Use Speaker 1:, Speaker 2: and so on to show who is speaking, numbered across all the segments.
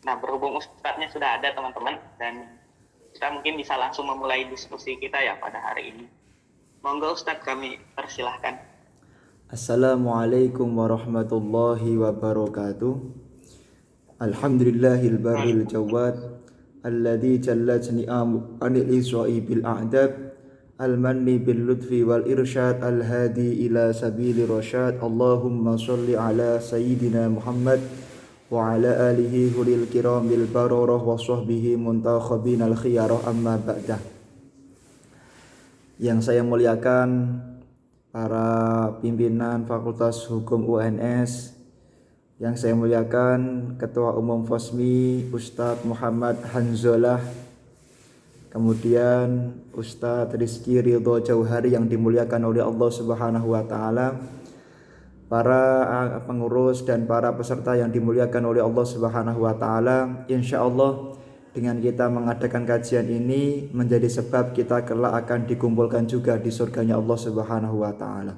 Speaker 1: Nah, berhubung Ustadznya sudah ada teman-teman, dan kita mungkin bisa langsung memulai diskusi kita ya pada hari ini. Monggo Ustadz, kami persilahkan.
Speaker 2: Assalamualaikum warahmatullahi wabarakatuh. Alhamdulillahil barril jawad alladzi jallat ni'am anil isra'i bil a'dab al-manni bil lutfi wal irsyad al-hadi ila sabili rasyad. Allahumma sholli ala sayyidina Muhammad wa ala alihi hulil kiramil bararah wa sahbihi muntakhabin al khiyarah, amma ba'dah. Yang saya muliakan para pimpinan Fakultas Hukum UNS, yang saya muliakan Ketua Umum FOSMI Ustadz Muhammad Hanzolah, kemudian Ustadz Rizky Ridho Jauhari yang dimuliakan oleh Allah Subhanahu wa taala, para pengurus dan para peserta yang dimuliakan oleh Allah Subhanahu wa taala. Insyaallah dengan kita mengadakan kajian ini menjadi sebab kita kelak akan dikumpulkan juga di surganya Allah Subhanahu wa taala.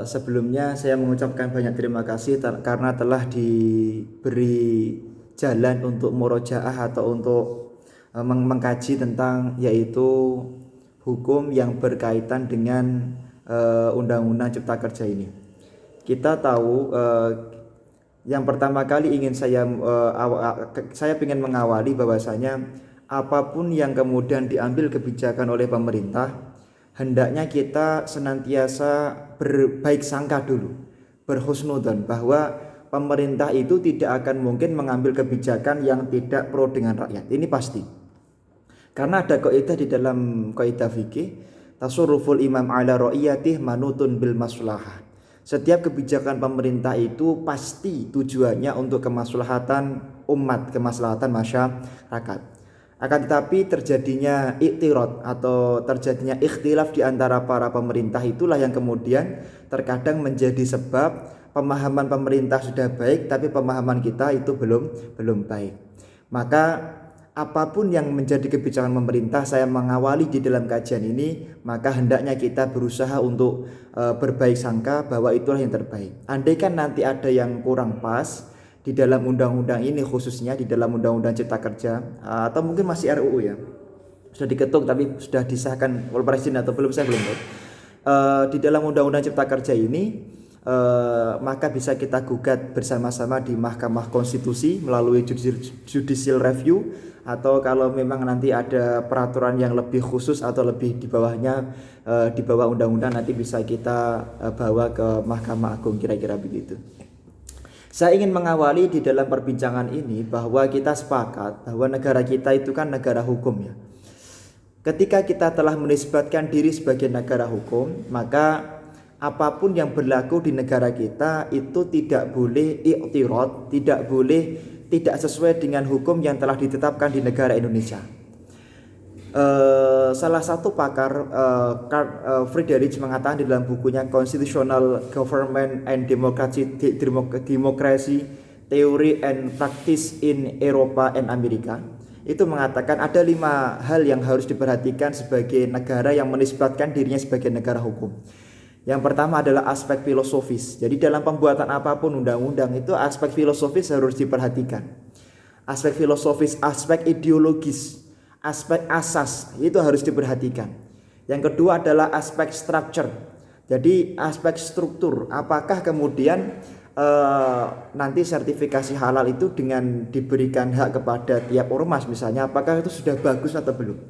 Speaker 2: Sebelumnya saya mengucapkan banyak terima kasih karena telah diberi jalan untuk murojaah atau untuk mengkaji tentang yaitu hukum yang berkaitan dengan Undang-Undang Cipta Kerja ini. Kita tahu yang pertama kali ingin saya ingin mengawali bahwasanya apapun yang kemudian diambil kebijakan oleh pemerintah, hendaknya kita senantiasa berbaik sangka dulu, berhusnudzon bahwa pemerintah itu tidak akan mungkin mengambil kebijakan yang tidak pro dengan rakyat. Ini pasti. Karena ada kaidah di dalam kaidah fikih, tasarruful imam ala ra'iyatih manutun bil maslahah. Setiap kebijakan pemerintah itu pasti tujuannya untuk kemaslahatan umat, kemaslahatan masyarakat. Akan tetapi terjadinya iktirad atau terjadinya ikhtilaf di antara para pemerintah itulah yang kemudian terkadang menjadi sebab pemahaman pemerintah sudah baik tapi pemahaman kita itu belum baik. Maka apapun yang menjadi kebijakan pemerintah, saya mengawali di dalam kajian ini, maka hendaknya kita berusaha untuk berbaik sangka bahwa itulah yang terbaik. Andaikan nanti ada yang kurang pas di dalam undang-undang ini, khususnya di dalam Undang-Undang Cipta Kerja, atau mungkin masih RUU ya, sudah diketuk tapi sudah disahkan oleh Presiden atau belum, saya belum tahu. Di dalam Undang-Undang Cipta Kerja ini, maka bisa kita gugat bersama-sama di Mahkamah Konstitusi melalui judicial review, atau kalau memang nanti ada peraturan yang lebih khusus atau lebih di bawahnya, di bawah undang-undang, nanti bisa kita bawa ke Mahkamah Agung, kira-kira begitu. Saya ingin mengawali di dalam perbincangan ini bahwa kita sepakat bahwa negara kita itu kan negara hukum ya. Ketika kita telah menisbatkan diri sebagai negara hukum, maka apapun yang berlaku di negara kita itu tidak boleh iktirad, tidak sesuai dengan hukum yang telah ditetapkan di negara Indonesia. Salah satu pakar, Karl Friedrich, mengatakan di dalam bukunya Constitutional Government and Democracy Theory and Practice in Eropa and America, itu mengatakan ada 5 hal yang harus diperhatikan sebagai negara yang menisbatkan dirinya sebagai negara hukum. Yang pertama adalah aspek filosofis. Jadi dalam pembuatan apapun undang-undang itu aspek filosofis harus diperhatikan. Aspek filosofis, aspek ideologis, aspek asas itu harus diperhatikan. Yang kedua adalah aspek structure. Jadi aspek struktur. Apakah kemudian nanti sertifikasi halal itu dengan diberikan hak kepada tiap ormas misalnya, apakah itu sudah bagus atau belum?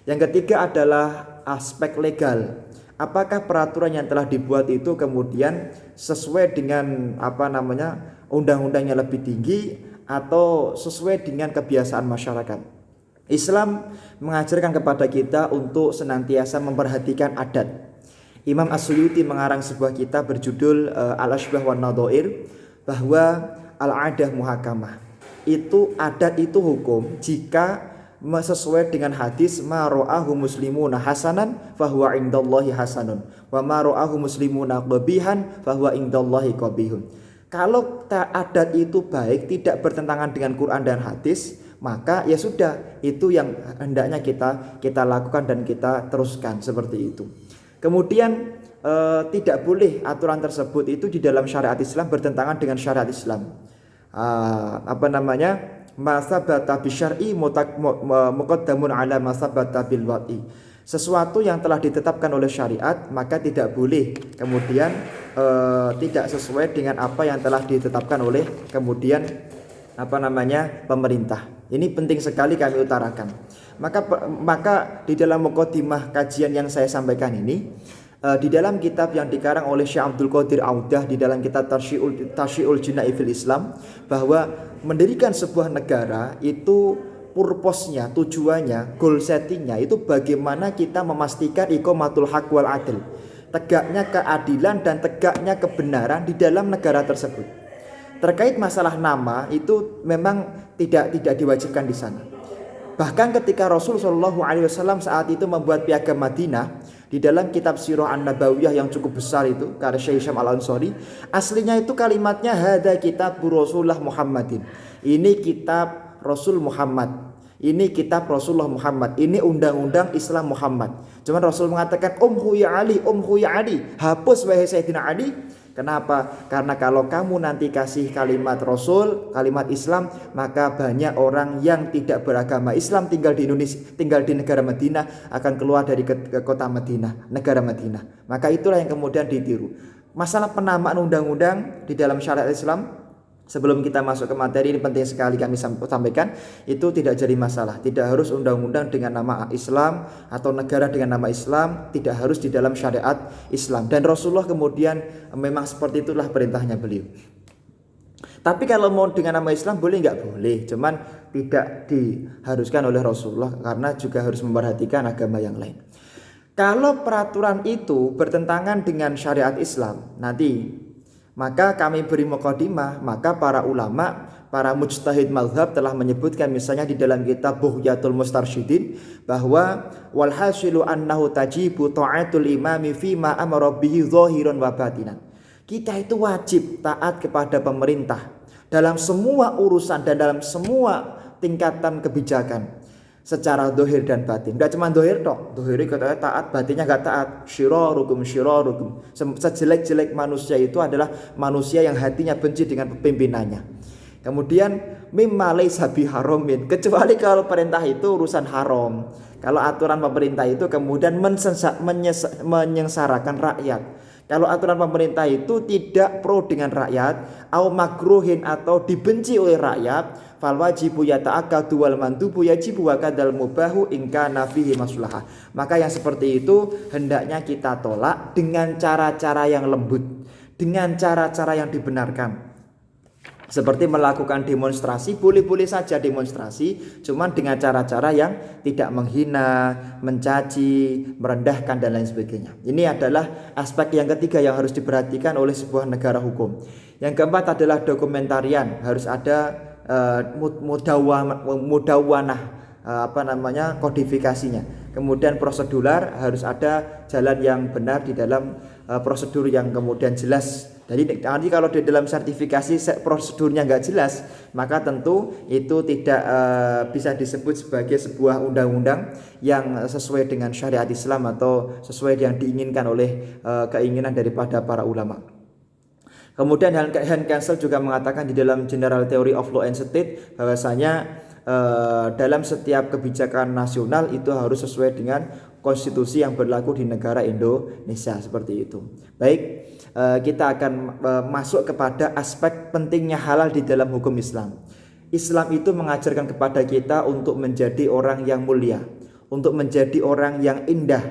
Speaker 2: Yang ketiga adalah aspek legal. Apakah peraturan yang telah dibuat itu kemudian sesuai dengan undang-undang yang lebih tinggi atau sesuai dengan kebiasaan masyarakat? Islam mengajarkan kepada kita untuk senantiasa memperhatikan adat. Imam As-Suyuti mengarang sebuah kitab berjudul Al-Ashbah wan Nadhair, bahwa al-adah muhakamah. Itu adat itu hukum jika sesuai dengan hadis ma ra'ahu muslimuna hasanan fahuwa indallahi hasanun wa ma ra'ahu muslimuna qabihan fahuwa indallahi qabihun. Kalau adat itu baik, tidak bertentangan dengan Quran dan hadis, maka ya sudah, itu yang hendaknya kita lakukan dan kita teruskan seperti itu. Kemudian tidak boleh aturan tersebut itu di dalam syariat Islam bertentangan dengan syariat Islam. apa namanya, masabata bisyar'i muqaddamun ala masabata bil wad'i. Sesuatu yang telah ditetapkan oleh syariat maka tidak boleh kemudian tidak sesuai dengan apa yang telah ditetapkan oleh kemudian apa namanya pemerintah. Ini penting sekali kami utarakan. Maka di dalam muqaddimah kajian yang saya sampaikan ini, di dalam kitab yang dikarang oleh Syekh Abdul Qadir Audah di dalam kitab Tasyi'ul Jina'i fil Islam, bahwa mendirikan sebuah negara itu purpose-nya, tujuannya, goal setting-nya itu bagaimana kita memastikan iqamatul haq wal adil, tegaknya keadilan dan tegaknya kebenaran di dalam negara tersebut. Terkait masalah nama itu memang tidak diwajibkan di sana. Bahkan ketika Rasul Shallallahu Alaihi Wasallam saat itu membuat piagam Madinah, di dalam kitab Sirah An-Nabawiyah yang cukup besar itu karya Syekh Hisham Al-Ansari, aslinya itu kalimatnya hada kitab Rasulullah Muhammadin. Ini kitab Rasul Muhammad. Ini kitab Rasulullah Muhammad. Ini undang-undang Islam Muhammad. Cuman Rasul mengatakan umhu ya Ali, umhu ya Ali. Hapus wahai Sayyidina Ali. Kenapa? Karena kalau kamu nanti kasih kalimat Rasul, kalimat Islam, maka banyak orang yang tidak beragama Islam tinggal di Indonesia, tinggal di negara Madinah akan keluar dari kota Madinah, negara Madinah. Maka itulah yang kemudian ditiru. Masalah penamaan undang-undang di dalam syariat Islam, sebelum kita masuk ke materi, ini penting sekali kami sampaikan, itu tidak jadi masalah. Tidak harus undang-undang dengan nama Islam atau negara dengan nama Islam, tidak harus di dalam syariat Islam. Dan Rasulullah kemudian memang seperti itulah perintahnya beliau. Tapi kalau mau dengan nama Islam boleh nggak? Boleh, cuman tidak diharuskan oleh Rasulullah karena juga harus memperhatikan agama yang lain. Kalau peraturan itu bertentangan dengan syariat Islam, nanti maka kami beri muqaddimah, maka para ulama, para mujtahid mazhab telah menyebutkan misalnya di dalam kitab Bughyatul Mustarsyidin bahwa wal hasilu annahu tajibu ta'atul imami fima amara bihi zahiran wa batinan. Kita itu wajib taat kepada pemerintah dalam semua urusan dan dalam semua tingkatan kebijakan, secara dohir dan batin. Tidak cuma dohir dok, dohiri katanya taat, batinnya gak taat. Syirarukum. Sejelek-jelek manusia itu adalah manusia yang hatinya benci dengan pimpinannya. Kemudian mimma laysa biharamin, kecuali kalau perintah itu urusan haram. Kalau aturan pemerintah itu kemudian menyengsarakan rakyat. Kalau aturan pemerintah itu tidak pro dengan rakyat, au makruhin atau dibenci oleh rakyat, fal wajibu yata'akkadu wal mandubu yajibu wa kadal mubahu in kana fihi maslahah. Maka yang seperti itu hendaknya kita tolak dengan cara-cara yang lembut, dengan cara-cara yang dibenarkan. Seperti melakukan demonstrasi, boleh-boleh saja demonstrasi, cuman dengan cara-cara yang tidak menghina, mencaci, merendahkan dan lain sebagainya. Ini adalah aspek yang ketiga yang harus diperhatikan oleh sebuah negara hukum. Yang keempat adalah dokumentarian, harus ada mudawanah, kodifikasinya. Kemudian prosedural, harus ada jalan yang benar di dalam prosedur yang kemudian jelas. Jadi nanti kalau di dalam sertifikasi prosedurnya nggak jelas, maka tentu itu tidak bisa disebut sebagai sebuah undang-undang yang sesuai dengan syariat Islam atau sesuai yang diinginkan oleh keinginan daripada para ulama. Kemudian Hans Kelsen juga mengatakan di dalam General Theory of Law and State bahwasanya dalam setiap kebijakan nasional itu harus sesuai dengan konstitusi yang berlaku di negara Indonesia, seperti itu. Baik, kita akan masuk kepada aspek pentingnya halal di dalam hukum Islam. Islam itu mengajarkan kepada kita untuk menjadi orang yang mulia, untuk menjadi orang yang indah.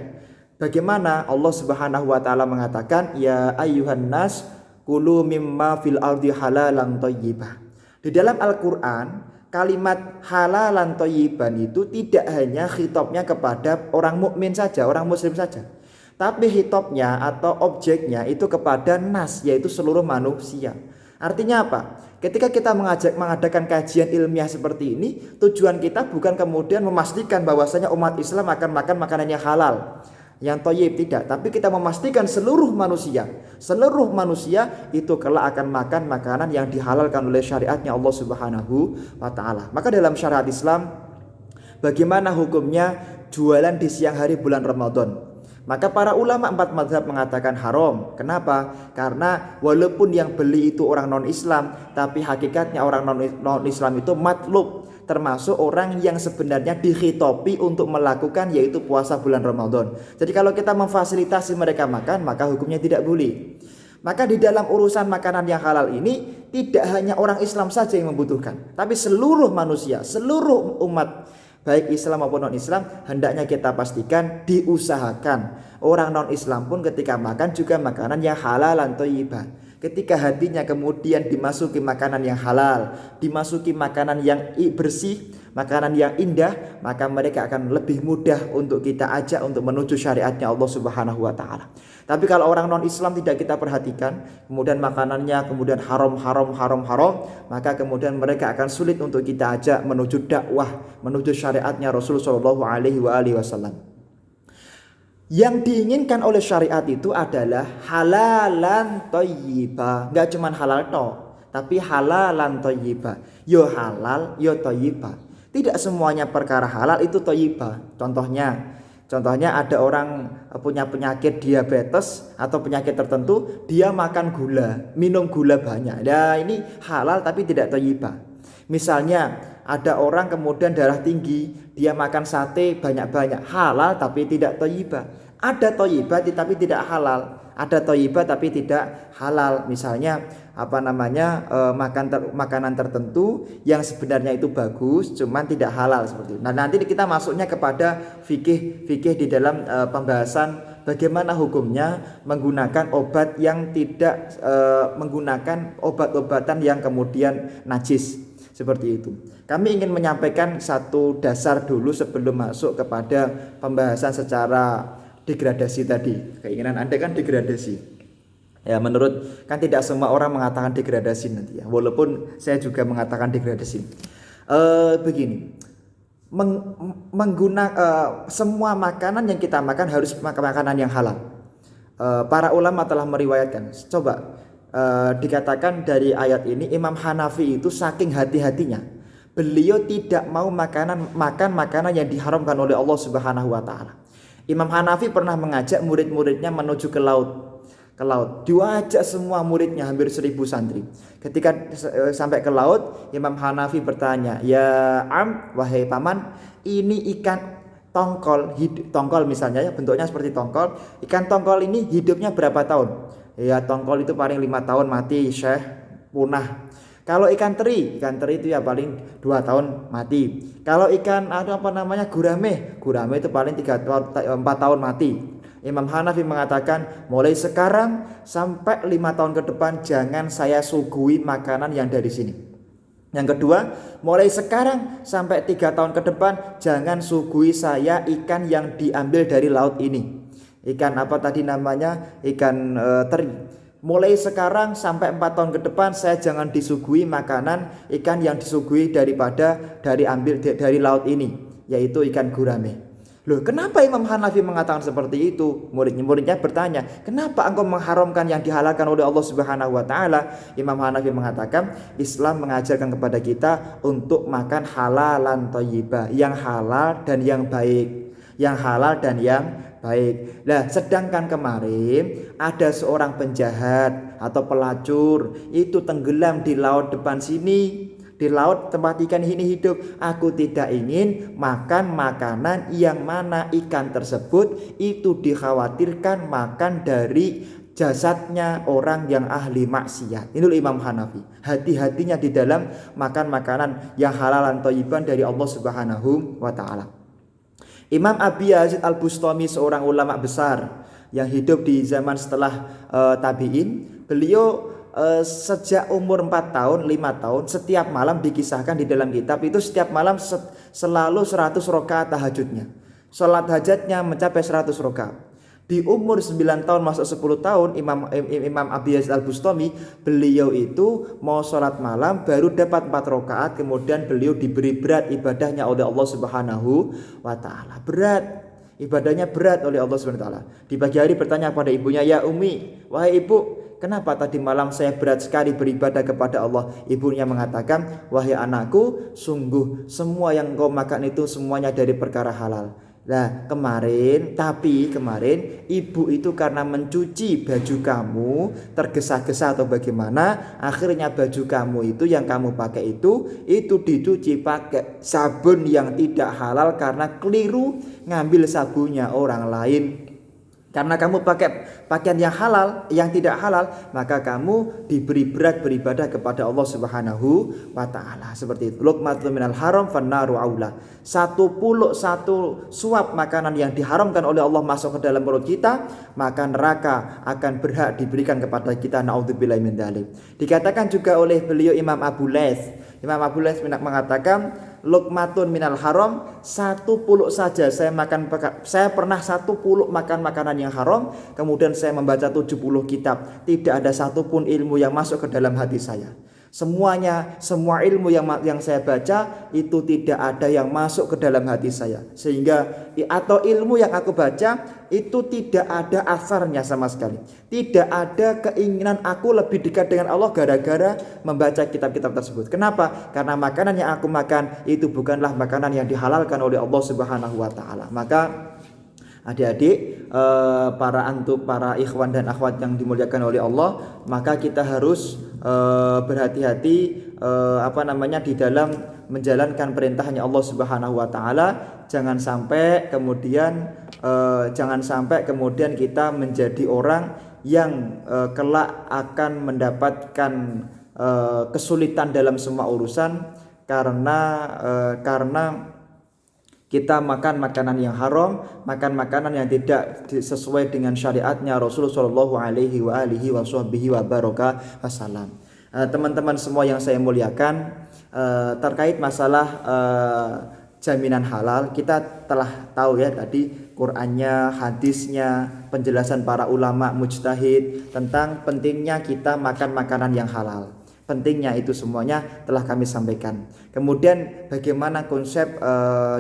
Speaker 2: Bagaimana Allah Subhanahu wa taala mengatakan, ya ayyuhan nas kulu mimma fil ardi halalan thayyibah. Di dalam Al-Qur'an, kalimat halalan thayyiban itu tidak hanya khitabnya kepada orang mukmin saja, orang muslim saja, tapi khitabnya atau objeknya itu kepada nas, yaitu seluruh manusia. Artinya apa? Ketika kita mengadakan kajian ilmiah seperti ini, tujuan kita bukan kemudian memastikan bahwasanya umat Islam akan makan makanan yang halal, yang thayyib, tidak, tapi kita memastikan seluruh manusia itu kelak akan makan makanan yang dihalalkan oleh syariatnya Allah Subhanahu wa taala. Maka dalam syariat Islam, bagaimana hukumnya jualan di siang hari bulan Ramadan? Maka para ulama 4 mazhab mengatakan haram. Kenapa? Karena walaupun yang beli itu orang non-Islam, tapi hakikatnya orang non-Islam itu matlub, termasuk orang yang sebenarnya dikhitopi untuk melakukan yaitu puasa bulan Ramadan. Jadi kalau kita memfasilitasi mereka makan, maka hukumnya tidak boleh. Maka di dalam urusan makanan yang halal ini tidak hanya orang Islam saja yang membutuhkan, tapi seluruh manusia, seluruh umat baik Islam maupun non-Islam hendaknya kita pastikan diusahakan. Orang non-Islam pun ketika makan juga makanan yang halal dan thayyibah. Ketika hatinya kemudian dimasuki makanan yang halal, dimasuki makanan yang bersih, makanan yang indah, maka mereka akan lebih mudah untuk kita ajak untuk menuju syariatnya Allah Subhanahu wa taala. Tapi kalau orang non-Islam tidak kita perhatikan, kemudian makanannya kemudian haram, maka kemudian mereka akan sulit untuk kita ajak menuju dakwah, menuju syariatnya Rasul sallallahu alaihi wasallam. Yang diinginkan oleh syariat itu adalah halalan thayyibah. Enggak cuma halal toh, tapi halalan thayyibah. Yo halal, yo thayyibah. Tidak semuanya perkara halal itu thayyibah. Contohnya ada orang punya penyakit diabetes atau penyakit tertentu, dia makan gula, minum gula banyak. Nah, ini halal tapi tidak thayyibah. Misalnya ada orang kemudian darah tinggi, dia makan sate banyak-banyak, halal tapi tidak thayyibah. Ada thayyibah tapi tidak halal. Ada thayyibah tapi tidak halal. Misalnya makanan tertentu yang sebenarnya itu bagus cuman tidak halal seperti itu. Nah, nanti kita masuknya kepada fikih di dalam pembahasan bagaimana hukumnya menggunakan obat yang tidak menggunakan obat-obatan yang kemudian najis. Seperti itu. Kami ingin menyampaikan satu dasar dulu sebelum masuk kepada pembahasan secara degradasi tadi. Keinginan Anda kan degradasi. Ya, menurut kan tidak semua orang mengatakan degradasi nanti ya. Walaupun saya juga mengatakan degradasi. Begini. Semua makanan yang kita makan harus makanan yang halal. Para ulama telah meriwayatkan. Coba dikatakan dari ayat ini Imam Hanafi itu saking hati-hatinya beliau tidak mau makan makanan yang diharamkan oleh Allah Subhanahu wa taala. Imam Hanafi pernah mengajak murid-muridnya menuju ke laut. Diajak semua muridnya hampir 1000 santri. Ketika sampai ke laut, Imam Hanafi bertanya, "Ya wahai paman, ini ikan tongkol misalnya ya, bentuknya seperti tongkol. Ikan tongkol ini hidupnya berapa tahun?" Ya, tongkol itu paling 5 tahun mati, syekh, punah. Kalau ikan teri itu ya paling 2 tahun mati. Kalau ikan gurame itu paling 4 tahun mati. Imam Hanafi mengatakan mulai sekarang sampai 5 tahun ke depan jangan saya suguhi makanan yang dari sini. Yang kedua, mulai sekarang sampai 3 tahun ke depan jangan suguhi saya ikan yang diambil dari laut ini. Ikan teri. Mulai sekarang sampai 4 tahun ke depan saya jangan disuguhi makanan ikan yang disuguhi dari laut ini, yaitu ikan gurame. Loh, kenapa Imam Hanafi mengatakan seperti itu? Muridnya bertanya, kenapa engkau mengharamkan yang dihalalkan oleh Allah Subhanahu wa taala? Imam Hanafi mengatakan, Islam mengajarkan kepada kita untuk makan halalan thayyibah, yang halal dan yang baik. Nah, sedangkan kemarin ada seorang penjahat atau pelacur itu tenggelam di laut depan sini, di laut tempat ikan ini hidup. Aku tidak ingin makan makanan yang mana ikan tersebut itu dikhawatirkan makan dari jasadnya orang yang ahli maksiat. Ini Imam Hanafi. Hati-hatinya di dalam makan makanan yang halal dan thayyiban dari Allah Subhanahu wa taala. Imam Abi Yazid Al-Bustami, seorang ulama besar yang hidup di zaman setelah tabi'in, beliau sejak umur 4 tahun, 5 tahun, setiap malam dikisahkan di dalam kitab itu setiap malam selalu 100 rakaat tahajudnya. Salat hajatnya mencapai 100 rakaat. Di umur 9 tahun masuk 10 tahun Imam Abi Yazid Al-Bustami, beliau itu mau sholat malam baru dapat 4 rakaat, kemudian beliau diberi berat ibadahnya oleh Allah Subhanahu wa taala. Ibadahnya berat oleh Allah Subhanahu wa taala. Di pagi hari bertanya kepada ibunya, "Ya Umi, wahai ibu, kenapa tadi malam saya berat sekali beribadah kepada Allah?" Ibunya mengatakan, "Wahai anakku, sungguh semua yang kau makan itu semuanya dari perkara halal. Nah, kemarin ibu itu karena mencuci baju kamu tergesa-gesa atau bagaimana, akhirnya baju kamu itu yang kamu pakai itu dicuci pakai sabun yang tidak halal karena keliru ngambil sabunnya orang lain. Karena kamu pakai pakaian yang halal, yang tidak halal, maka kamu diberi berat beribadah kepada Allah Subhanahu wa taala. Seperti itu. Luqmatun minal haram fannaru aula. Satu suap makanan yang diharamkan oleh Allah masuk ke dalam perut kita, maka neraka akan berhak diberikan kepada kita. Naudzubillahi min dzalik. Dikatakan juga oleh beliau Imam Abu Laits mengatakan luqmatun minal haram, satu puluk saja saya pernah satu puluk makan makanan yang haram, kemudian saya membaca 70 kitab, tidak ada satupun ilmu yang masuk ke dalam hati saya. Semua ilmu yang saya baca itu tidak ada yang masuk ke dalam hati saya, sehingga atau ilmu yang aku baca itu tidak ada asarnya sama sekali. Tidak ada keinginan aku lebih dekat dengan Allah gara-gara membaca kitab-kitab tersebut. Kenapa? Karena makanan yang aku makan itu bukanlah makanan yang dihalalkan oleh Allah Subhanahu wa taala. Maka adik-adik, para ikhwan dan akhwat yang dimuliakan oleh Allah, maka kita harus berhati-hati di dalam menjalankan perintahnya Allah Subhanahu wa taala. Jangan sampai kemudian kita menjadi orang yang kelak akan mendapatkan kesulitan dalam semua urusan karena kita makan makanan yang haram, makan makanan yang tidak sesuai dengan syariatnya Rasulullah Shallallahu Alaihi Wasallam. Teman-teman semua yang saya muliakan, terkait masalah jaminan halal, kita telah tahu ya tadi Qur'annya, hadisnya, penjelasan para ulama mujtahid tentang pentingnya kita makan makanan yang halal. Pentingnya itu semuanya telah kami sampaikan. Kemudian bagaimana konsep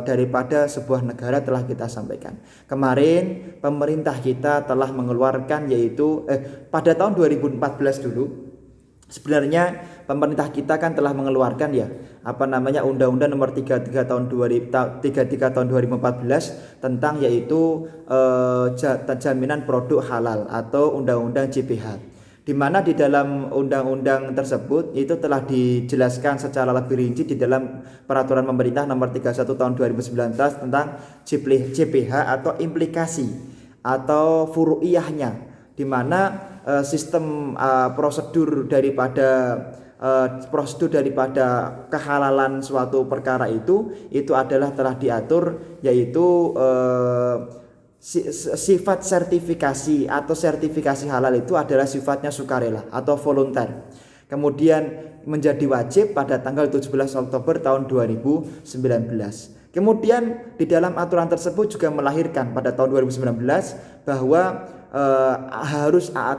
Speaker 2: daripada sebuah negara telah kita sampaikan. Kemarin pemerintah kita telah mengeluarkan yaitu pada tahun 2014 dulu. Sebenarnya pemerintah kita kan telah mengeluarkan Undang-Undang Nomor 33 tahun 2014 tentang yaitu jaminan produk halal atau Undang-Undang JPH. Di mana di dalam undang-undang tersebut itu telah dijelaskan secara lebih rinci di dalam peraturan pemerintah nomor 31 tahun 2019 tentang JPH atau implikasi atau furu'iyahnya, di mana sistem prosedur daripada kehalalan suatu perkara itu adalah telah diatur yaitu sifat sertifikasi atau sertifikasi halal itu adalah sifatnya sukarela atau volunter. Kemudian menjadi wajib pada tanggal 17 Oktober tahun 2019. Kemudian di dalam aturan tersebut juga melahirkan pada tahun 2019 bahwa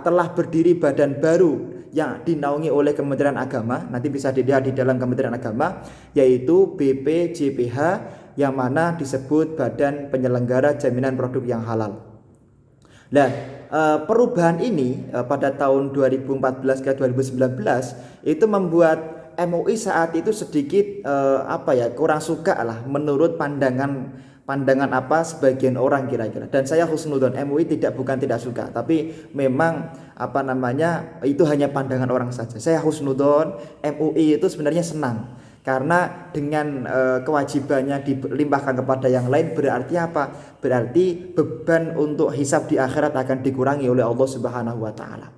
Speaker 2: telah berdiri badan baru yang dinaungi oleh Kementerian Agama, nanti bisa dilihat di dalam Kementerian Agama, yaitu BPJPH, yang mana disebut Badan Penyelenggara Jaminan Produk yang Halal. Nah, perubahan ini pada tahun 2014 ke 2019 itu membuat MUI saat itu sedikit kurang suka lah menurut pandangan sebagian orang kira-kira. Dan saya husnudon, MUI bukan tidak suka, tapi memang itu hanya pandangan orang saja. Saya husnudon, MUI itu sebenarnya senang karena dengan kewajibannya dilimpahkan kepada yang lain, berarti apa? Berarti beban untuk hisab di akhirat akan dikurangi oleh Allah Subhanahu wa taala.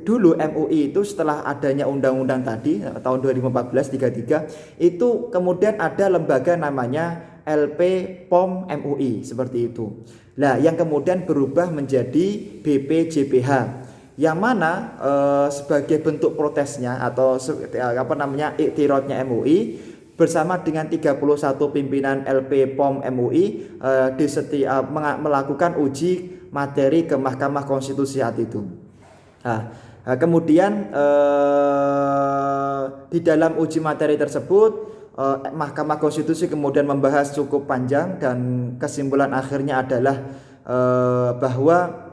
Speaker 2: Dulu MUI itu setelah adanya undang-undang tadi tahun 2014 33 itu kemudian ada lembaga namanya LP POM MUI seperti itu. Nah, yang kemudian berubah menjadi BPJPH, yang mana sebagai bentuk protesnya atau iktirodnya MUI bersama dengan 31 pimpinan LP POM MUI melakukan uji materi ke Mahkamah Konstitusi saat itu. Kemudian di dalam uji materi tersebut Mahkamah Konstitusi kemudian membahas cukup panjang dan kesimpulan akhirnya adalah bahwa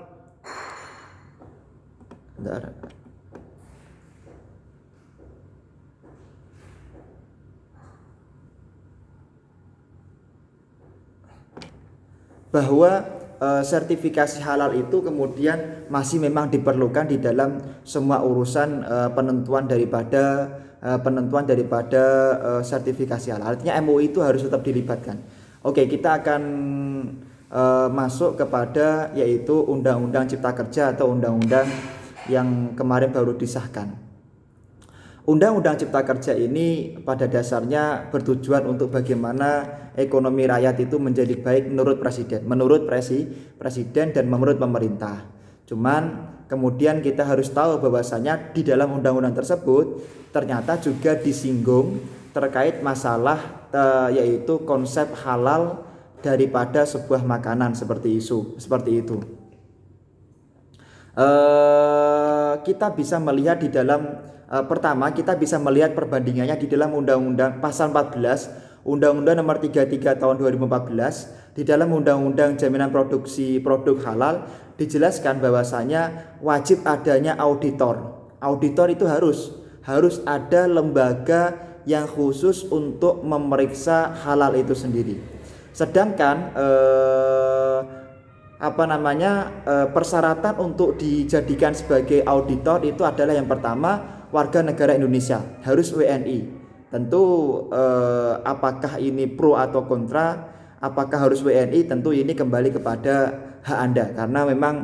Speaker 2: bahwa sertifikasi halal itu kemudian masih memang diperlukan di dalam semua urusan penentuan daripada sertifikasi halal. Artinya MUI itu harus tetap dilibatkan. Oke, kita akan masuk kepada yaitu Undang-Undang Cipta Kerja atau undang-undang yang kemarin baru disahkan. Undang-Undang Cipta Kerja ini pada dasarnya bertujuan untuk bagaimana ekonomi rakyat itu menjadi baik menurut presiden dan menurut pemerintah. Cuman kemudian kita harus tahu bahwasanya di dalam undang-undang tersebut ternyata juga disinggung terkait masalah yaitu konsep halal daripada sebuah makanan seperti itu. Kita bisa melihat di dalam pertama kita bisa melihat perbandingannya di dalam undang-undang pasal 14 Undang-Undang Nomor 33 Tahun 2014 di dalam Undang-Undang Jaminan Produksi Produk Halal dijelaskan bahwasanya wajib adanya auditor. Auditor itu harus ada lembaga yang khusus untuk memeriksa halal itu sendiri. Sedangkan persyaratan untuk dijadikan sebagai auditor itu adalah yang pertama warga negara Indonesia, harus WNI. Tentu apakah ini pro atau kontra, apakah harus WNI, tentu ini kembali kepada hak Anda karena memang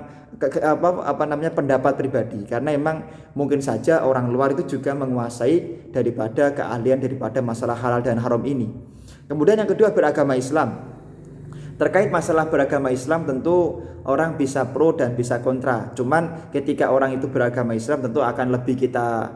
Speaker 2: pendapat pribadi, karena memang mungkin saja orang luar itu juga menguasai daripada keahlian daripada masalah halal dan haram ini. Kemudian yang kedua, beragama Islam. Terkait masalah beragama Islam tentu orang bisa pro dan bisa kontra. Cuman ketika orang itu beragama Islam tentu akan lebih kita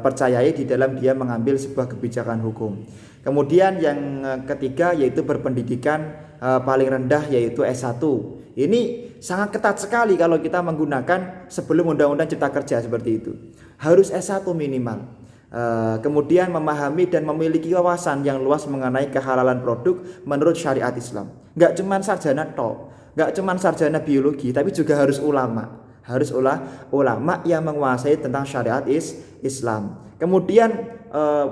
Speaker 2: percayai di dalam dia mengambil sebuah kebijakan hukum. Kemudian yang ketiga yaitu berpendidikan paling rendah yaitu S1. Ini sangat ketat sekali kalau kita menggunakan sebelum Undang-Undang Cipta Kerja seperti itu. Harus S1 minimal. Kemudian memahami dan memiliki wawasan yang luas mengenai kehalalan produk menurut syariat Islam. Gak cuman sarjana tok, gak cuman sarjana biologi, tapi juga harus ulama. Harus ulama yang menguasai tentang syariat Islam. Kemudian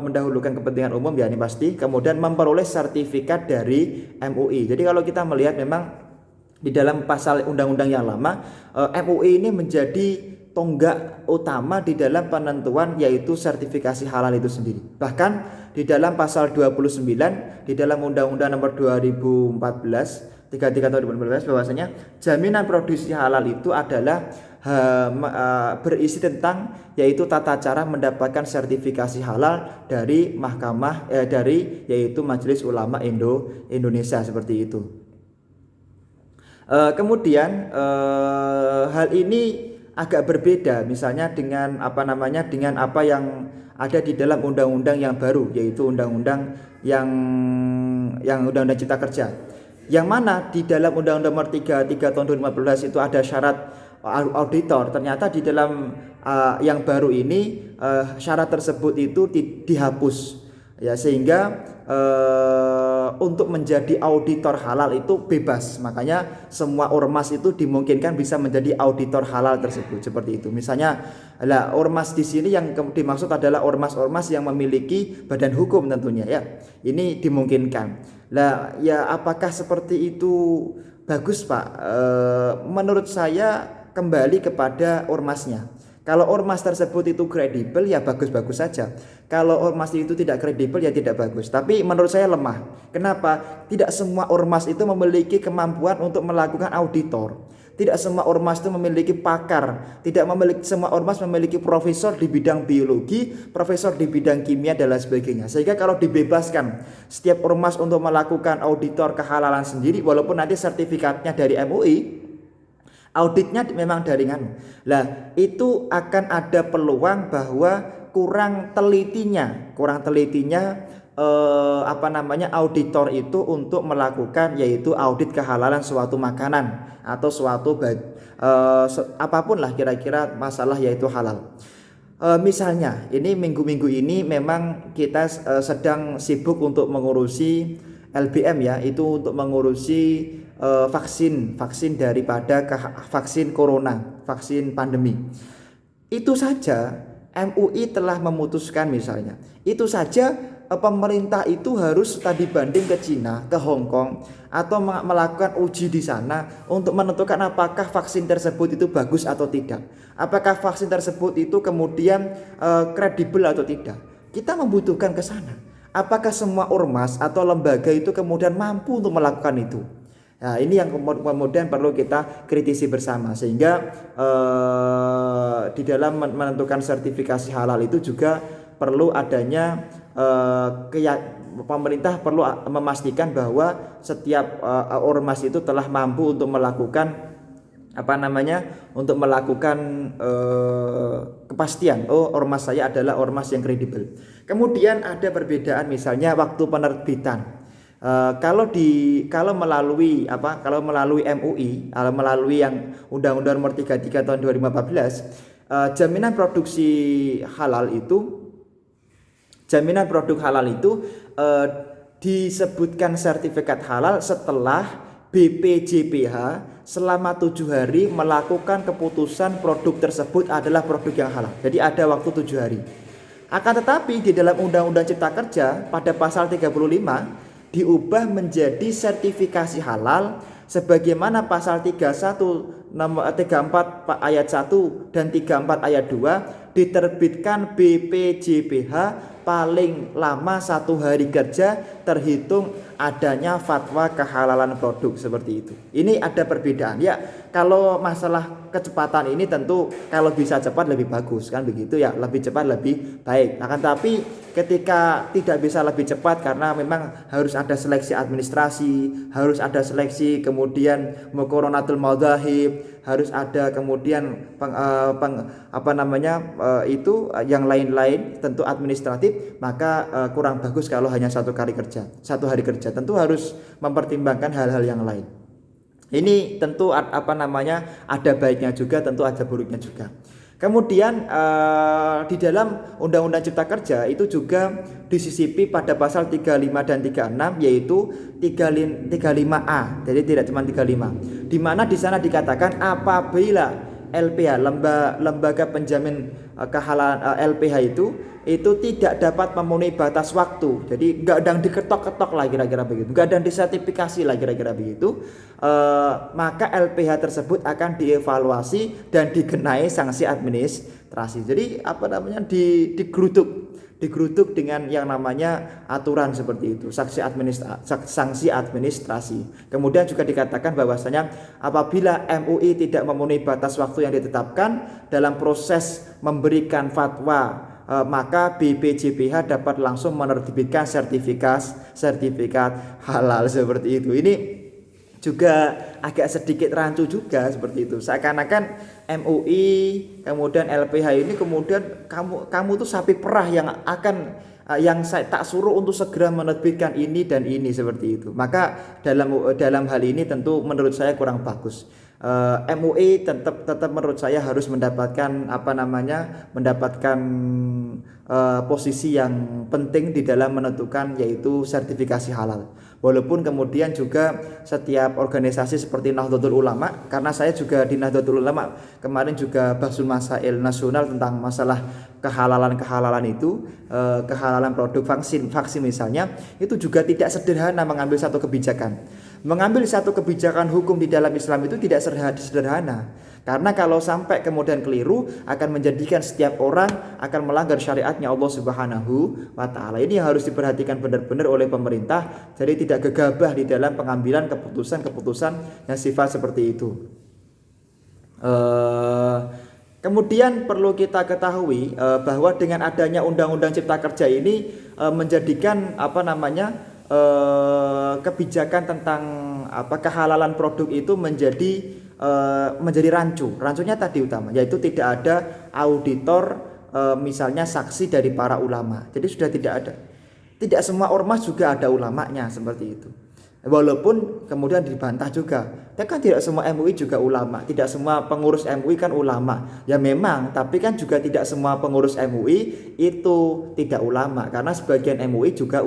Speaker 2: mendahulukan kepentingan umum ya ini pasti. Kemudian memperoleh sertifikat dari MUI. Jadi kalau kita melihat memang di dalam pasal undang-undang yang lama, MUI ini menjadi tonggak utama di dalam penentuan yaitu sertifikasi halal itu sendiri. Bahkan di dalam pasal 29 di dalam Undang-Undang Nomor 33 tahun 2014 bahwasanya jaminan produksi halal itu adalah berisi tentang yaitu tata cara mendapatkan sertifikasi halal dari dari yaitu Majelis Ulama Indonesia seperti itu. Kemudian hal ini agak berbeda misalnya dengan apa yang ada di dalam undang-undang yang baru yaitu undang-undang yang Undang-Undang Cipta Kerja. Yang mana di dalam Undang-Undang Nomor 33 Tahun 2014 itu ada syarat auditor. Ternyata di dalam yang baru ini syarat tersebut itu dihapus. Ya, sehingga untuk menjadi auditor halal itu bebas. Makanya semua ormas itu dimungkinkan bisa menjadi auditor halal tersebut seperti itu. Misalnya, ormas di sini yang dimaksud adalah ormas-ormas yang memiliki badan hukum tentunya ya. Ini dimungkinkan. Ya apakah seperti itu bagus, Pak? Menurut saya kembali kepada ormasnya. Kalau ormas tersebut itu kredibel ya bagus-bagus saja. Kalau ormas itu tidak kredibel ya tidak bagus. Tapi menurut saya lemah. Kenapa? Tidak semua ormas itu memiliki kemampuan untuk melakukan auditor. Tidak semua ormas itu memiliki pakar. Semua ormas memiliki profesor di bidang biologi, profesor di bidang kimia dan lain sebagainya. Sehingga kalau dibebaskan setiap ormas untuk melakukan auditor kehalalan sendiri, walaupun nanti sertifikatnya dari MUI, auditnya memang dari itu akan ada peluang bahwa kurang telitinya auditor itu untuk melakukan yaitu audit kehalalan suatu makanan atau suatu apapun lah kira-kira masalah yaitu halal. Misalnya ini minggu-minggu ini memang kita sedang sibuk untuk mengurusi LBM ya, itu untuk mengurusi vaksin daripada vaksin corona, vaksin pandemi. Itu saja MUI telah memutuskan misalnya, itu saja pemerintah itu harus tadi banding ke Cina, ke Hong Kong, atau melakukan uji di sana untuk menentukan apakah vaksin tersebut itu bagus atau tidak. Apakah vaksin tersebut itu kemudian kredibel atau tidak. Kita membutuhkan ke sana. Apakah semua ormas atau lembaga itu kemudian mampu untuk melakukan itu? Nah, ini yang kemudian perlu kita kritisi bersama, sehingga di dalam menentukan sertifikasi halal itu juga perlu adanya pemerintah perlu memastikan bahwa setiap ormas itu telah mampu untuk melakukan kepastian, ormas saya adalah ormas yang kredibel. Kemudian ada perbedaan misalnya waktu penerbitan. Kalau melalui MUI, melalui yang Undang-Undang Nomor 33 tahun 2014, jaminan produk halal itu disebutkan sertifikat halal setelah BPJPH selama 7 hari melakukan keputusan produk tersebut adalah produk yang halal. Jadi ada waktu 7 hari. Akan tetapi di dalam Undang-Undang Cipta Kerja pada pasal 35 diubah menjadi sertifikasi halal sebagaimana pasal 34 ayat 1 dan 34 ayat 2 diterbitkan BPJPH paling lama 1 hari kerja terhitung adanya fatwa kehalalan produk, seperti itu. Ini ada perbedaan ya. Kalau masalah kecepatan ini tentu kalau bisa cepat lebih bagus kan begitu ya, lebih cepat lebih baik. Akan tapi ketika tidak bisa lebih cepat karena memang harus ada seleksi administrasi, harus ada seleksi kemudian muqaranatul madzahib, harus ada kemudian itu yang lain-lain tentu administratif, maka kurang bagus kalau hanya 1 hari kerja. Tentu harus mempertimbangkan hal-hal yang lain. Ini tentu ada baiknya juga, tentu ada buruknya juga. Kemudian di dalam Undang-Undang Cipta Kerja itu juga disisipi pada pasal 35 dan 36, yaitu 35A. Jadi tidak cuma 35. Di mana di sana dikatakan apabila LPH, lembaga penjamin kehalalan LPH itu tidak dapat memenuhi batas waktu. Jadi enggak ada yang diketok-ketok lah kira-kira begitu. Enggak ada yang disertifikasi lah kira-kira begitu. Maka LPH tersebut akan dievaluasi dan dikenai sanksi administrasi. Jadi digerutuk dengan yang namanya aturan seperti itu, sanksi administrasi. Kemudian juga dikatakan bahwasanya apabila MUI tidak memenuhi batas waktu yang ditetapkan dalam proses memberikan fatwa, maka BPJPH dapat langsung menerbitkan sertifikat halal, seperti itu. Ini juga agak sedikit rancu juga seperti itu. Seakan-akan MUI kemudian LPH ini kemudian kamu tuh sapi perah yang saya tak suruh untuk segera menerbitkan ini dan ini, seperti itu. Maka dalam hal ini tentu menurut saya kurang bagus. MUI tetap menurut saya harus mendapatkan posisi yang penting di dalam menentukan, yaitu sertifikasi halal. Walaupun kemudian juga setiap organisasi seperti Nahdlatul Ulama, karena saya juga di Nahdlatul Ulama kemarin juga Bahsul Masail Nasional tentang masalah kehalalan itu, kehalalan produk vaksin misalnya, itu juga tidak sederhana mengambil satu kebijakan. Mengambil satu kebijakan hukum di dalam Islam itu tidak sederhana. Karena kalau sampai kemudian keliru akan menjadikan setiap orang akan melanggar syariatnya Allah Subhanahu wa taala. Ini yang harus diperhatikan benar-benar oleh pemerintah. Jadi tidak gegabah di dalam pengambilan keputusan yang sifat seperti itu. Kemudian perlu kita ketahui bahwa dengan adanya Undang-Undang Cipta Kerja ini menjadikan kebijakan tentang kehalalan produk itu menjadi rancu. Rancunya tadi utama, yaitu tidak ada auditor, misalnya saksi dari para ulama. Jadi sudah tidak ada. Tidak semua ormas juga ada ulamanya, seperti itu. Walaupun kemudian dibantah juga, kan tidak semua MUI juga ulama, tidak semua pengurus MUI kan ulama. Ya memang, tapi kan juga tidak semua pengurus MUI itu tidak ulama, karena sebagian MUI juga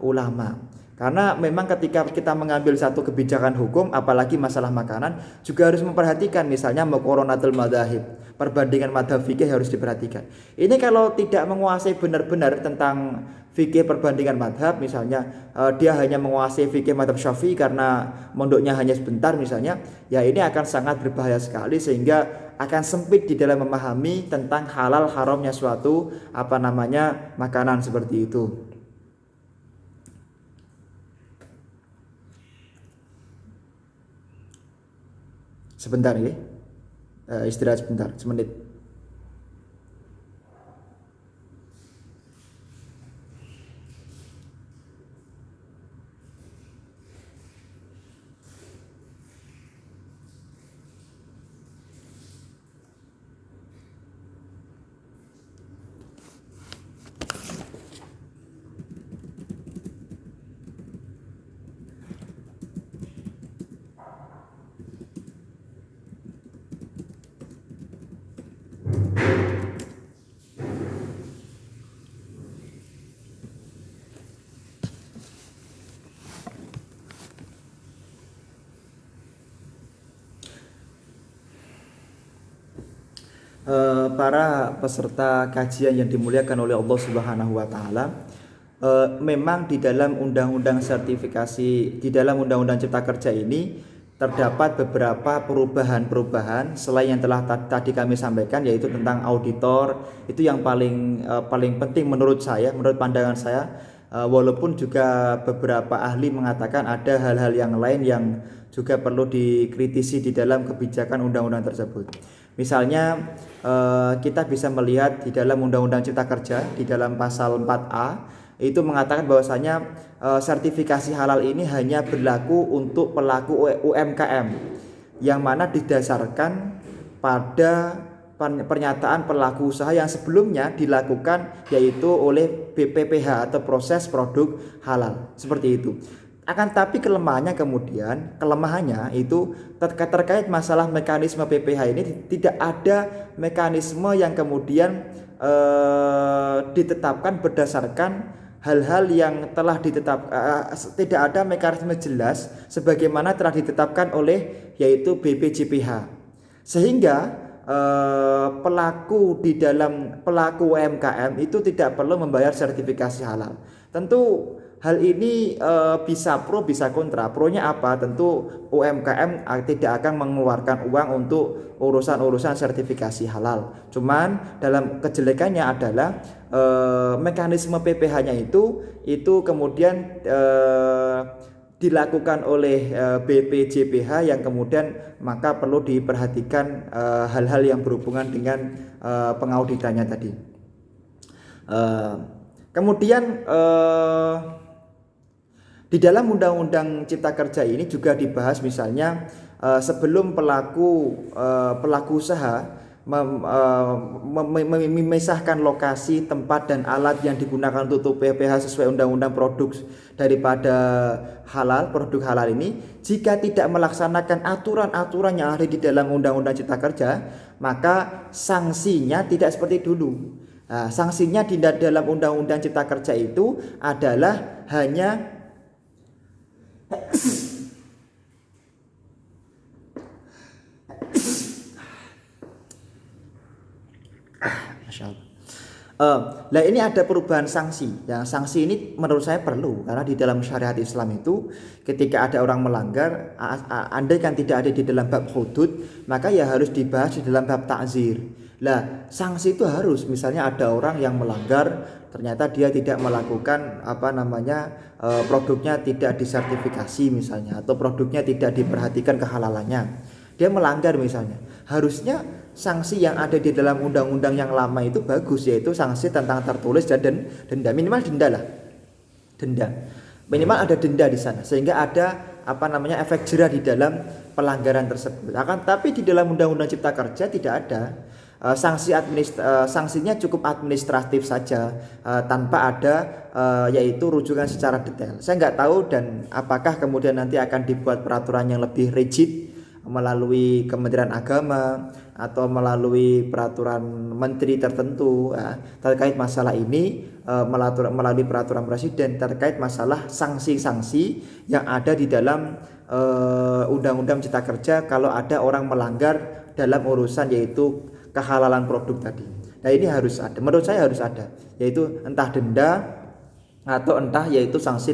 Speaker 2: ulama. Karena memang ketika kita mengambil satu kebijakan hukum, apalagi masalah makanan, juga harus memperhatikan misalnya muqoronatul madzahib, perbandingan madzhab fikih harus diperhatikan. Ini kalau tidak menguasai benar-benar tentang fikih perbandingan madhab, misalnya dia hanya menguasai fikih madhab syafi'i karena mondoknya hanya sebentar misalnya, ya ini akan sangat berbahaya sekali sehingga akan sempit di dalam memahami tentang halal haramnya suatu makanan seperti itu. Sebentar ini, istirahat sebentar, semenit. Para peserta kajian yang dimuliakan oleh Allah Subhanahu wa taala, memang di dalam undang-undang sertifikasi, di dalam undang-undang Cipta Kerja ini terdapat beberapa perubahan-perubahan selain yang telah tadi kami sampaikan, yaitu tentang auditor. Itu yang paling penting menurut saya, menurut pandangan saya. Walaupun juga beberapa ahli mengatakan ada hal-hal yang lain yang juga perlu dikritisi di dalam kebijakan undang-undang tersebut. Misalnya kita bisa melihat di dalam Undang-Undang Cipta Kerja di dalam pasal 4A itu mengatakan bahwasanya sertifikasi halal ini hanya berlaku untuk pelaku UMKM yang mana didasarkan pada pernyataan pelaku usaha yang sebelumnya dilakukan, yaitu oleh BPPH atau proses produk halal, seperti itu. Akan tapi kelemahannya itu terkait masalah mekanisme PPH ini, tidak ada mekanisme yang kemudian ditetapkan berdasarkan hal-hal yang telah tidak ada mekanisme jelas sebagaimana telah ditetapkan oleh yaitu BPJPH, sehingga pelaku UMKM itu tidak perlu membayar sertifikasi halal. Tentu hal ini bisa pro bisa kontra. Pronya apa? Tentu UMKM tidak akan mengeluarkan uang untuk urusan-urusan sertifikasi halal. Cuman dalam kejelekannya adalah mekanisme PPH-nya itu kemudian dilakukan oleh BPJPH yang kemudian maka perlu diperhatikan hal-hal yang berhubungan dengan pengauditannya tadi. Kemudian di dalam Undang-Undang Cipta Kerja ini juga dibahas misalnya sebelum pelaku usaha memisahkan lokasi, tempat dan alat yang digunakan untuk PPH sesuai undang-undang produk daripada produk halal ini, jika tidak melaksanakan aturan-aturan yang ada di dalam Undang-Undang Cipta Kerja, maka sanksinya tidak seperti dulu. Nah, sanksinya di dalam Undang-Undang Cipta Kerja itu adalah hanya Nah ini ada perubahan sanksi. Yang sanksi ini menurut saya perlu, karena di dalam syariat Islam itu ketika ada orang melanggar, andai kan tidak ada di dalam bab hudud, maka ya harus dibahas di dalam bab ta'zir. Lah sanksi itu harus, misalnya ada orang yang melanggar, ternyata dia tidak melakukan produknya tidak disertifikasi misalnya, atau produknya tidak diperhatikan kehalalannya, dia melanggar misalnya, harusnya sanksi yang ada di dalam undang-undang yang lama itu bagus, yaitu sanksi tentang tertulis dan denda, minimal minimal ada denda di sana, sehingga ada efek jerah di dalam pelanggaran tersebut. Akan tapi di dalam Undang-Undang Cipta Kerja tidak ada sanksinya cukup administratif saja, tanpa ada yaitu rujukan secara detail. Saya nggak tahu dan apakah kemudian nanti akan dibuat peraturan yang lebih rigid melalui Kementerian Agama atau melalui peraturan menteri tertentu terkait masalah ini, melalui peraturan presiden terkait masalah sanksi-sanksi yang ada di dalam Undang-Undang Cipta Kerja kalau ada orang melanggar dalam urusan yaitu kehalalan produk tadi. Nah ini harus ada, menurut saya harus ada, yaitu entah denda atau entah yaitu sanksi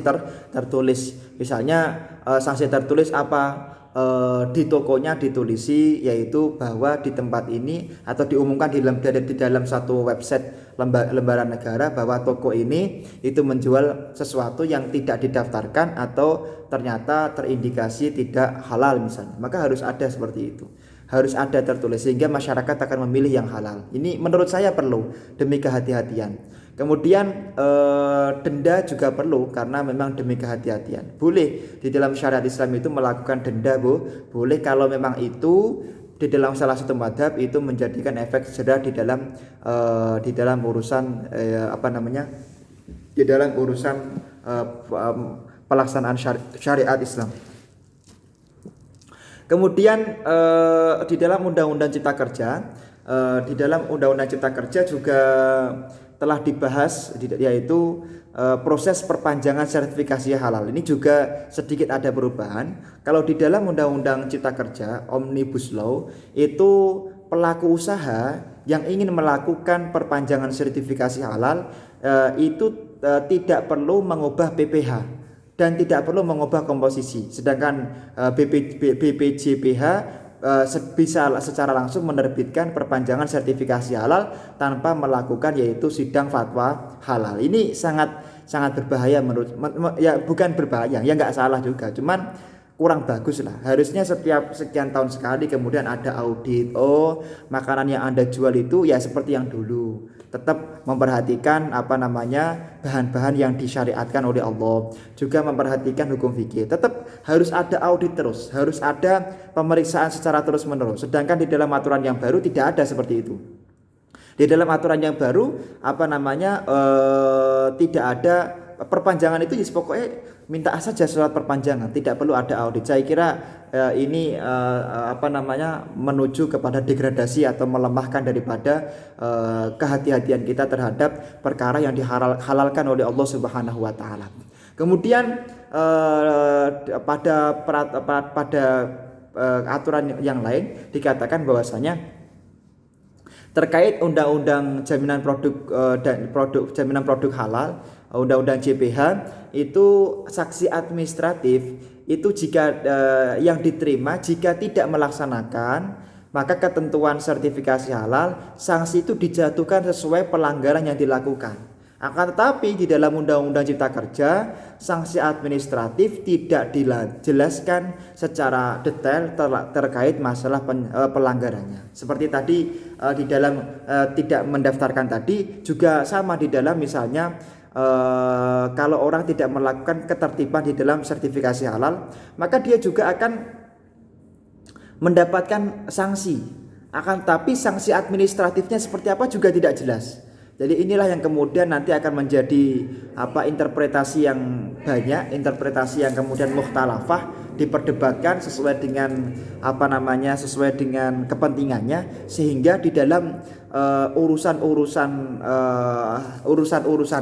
Speaker 2: tertulis. Misalnya sanksi tertulis apa? Di tokonya ditulisi yaitu bahwa di tempat ini atau diumumkan di dalam satu website lembaran negara bahwa toko ini itu menjual sesuatu yang tidak didaftarkan atau ternyata terindikasi tidak halal misalnya, maka harus ada seperti itu, harus ada tertulis sehingga masyarakat akan memilih yang halal. Ini menurut saya perlu demi kehati-hatian. Kemudian denda juga perlu karena memang demi kehati-hatian. Boleh di dalam syariat Islam itu melakukan denda, boleh kalau memang itu di dalam salah satu madhab itu menjadikan efek jera di dalam urusan di dalam urusan pelaksanaan syariat Islam. Kemudian di dalam Undang-Undang Cipta Kerja, juga telah dibahas yaitu proses perpanjangan sertifikasi halal. Ini juga sedikit ada perubahan. Kalau di dalam Undang-Undang Cipta Kerja Omnibus Law itu pelaku usaha yang ingin melakukan perpanjangan sertifikasi halal itu tidak perlu mengubah PPh dan tidak perlu mengubah komposisi. Sedangkan BPJPH bisa secara langsung menerbitkan perpanjangan sertifikasi halal tanpa melakukan yaitu sidang fatwa halal. Ini sangat berbahaya bukan berbahaya, ya nggak salah juga, cuman kurang bagus lah. Harusnya setiap sekian tahun sekali kemudian ada audit. Makanan yang Anda jual itu ya seperti yang dulu. Tetap memperhatikan bahan-bahan yang disyariatkan oleh Allah. Juga memperhatikan hukum fikih. Tetap harus ada audit terus, harus ada pemeriksaan secara terus-menerus. Sedangkan di dalam aturan yang baru tidak ada seperti itu. Di dalam aturan yang baru tidak ada perpanjangan itu, pokoknya minta saja surat perpanjangan, tidak perlu ada audit. Saya kira ini menuju kepada degradasi atau melemahkan daripada kehati-hatian kita terhadap perkara yang dihalalkan oleh Allah Subhanahu wa taala. Kemudian pada aturan yang lain dikatakan bahwasanya terkait undang-undang jaminan jaminan produk halal, undang-undang JPH itu sanksi administratif itu jika yang diterima jika tidak melaksanakan maka ketentuan sertifikasi halal, sanksi itu dijatuhkan sesuai pelanggaran yang dilakukan. Akan tetapi di dalam Undang-Undang Cipta Kerja sanksi administratif tidak dijelaskan secara detail terkait masalah pelanggarannya. Seperti tadi di dalam tidak mendaftarkan tadi juga sama di dalam misalnya kalau orang tidak melakukan ketertiban di dalam sertifikasi halal maka dia juga akan mendapatkan sanksi. Akan tetapi sanksi administratifnya seperti apa juga tidak jelas. Jadi inilah yang kemudian nanti akan menjadi interpretasi yang banyak, interpretasi yang kemudian mukhtalafah, diperdebatkan sesuai dengan sesuai dengan kepentingannya, sehingga di dalam urusan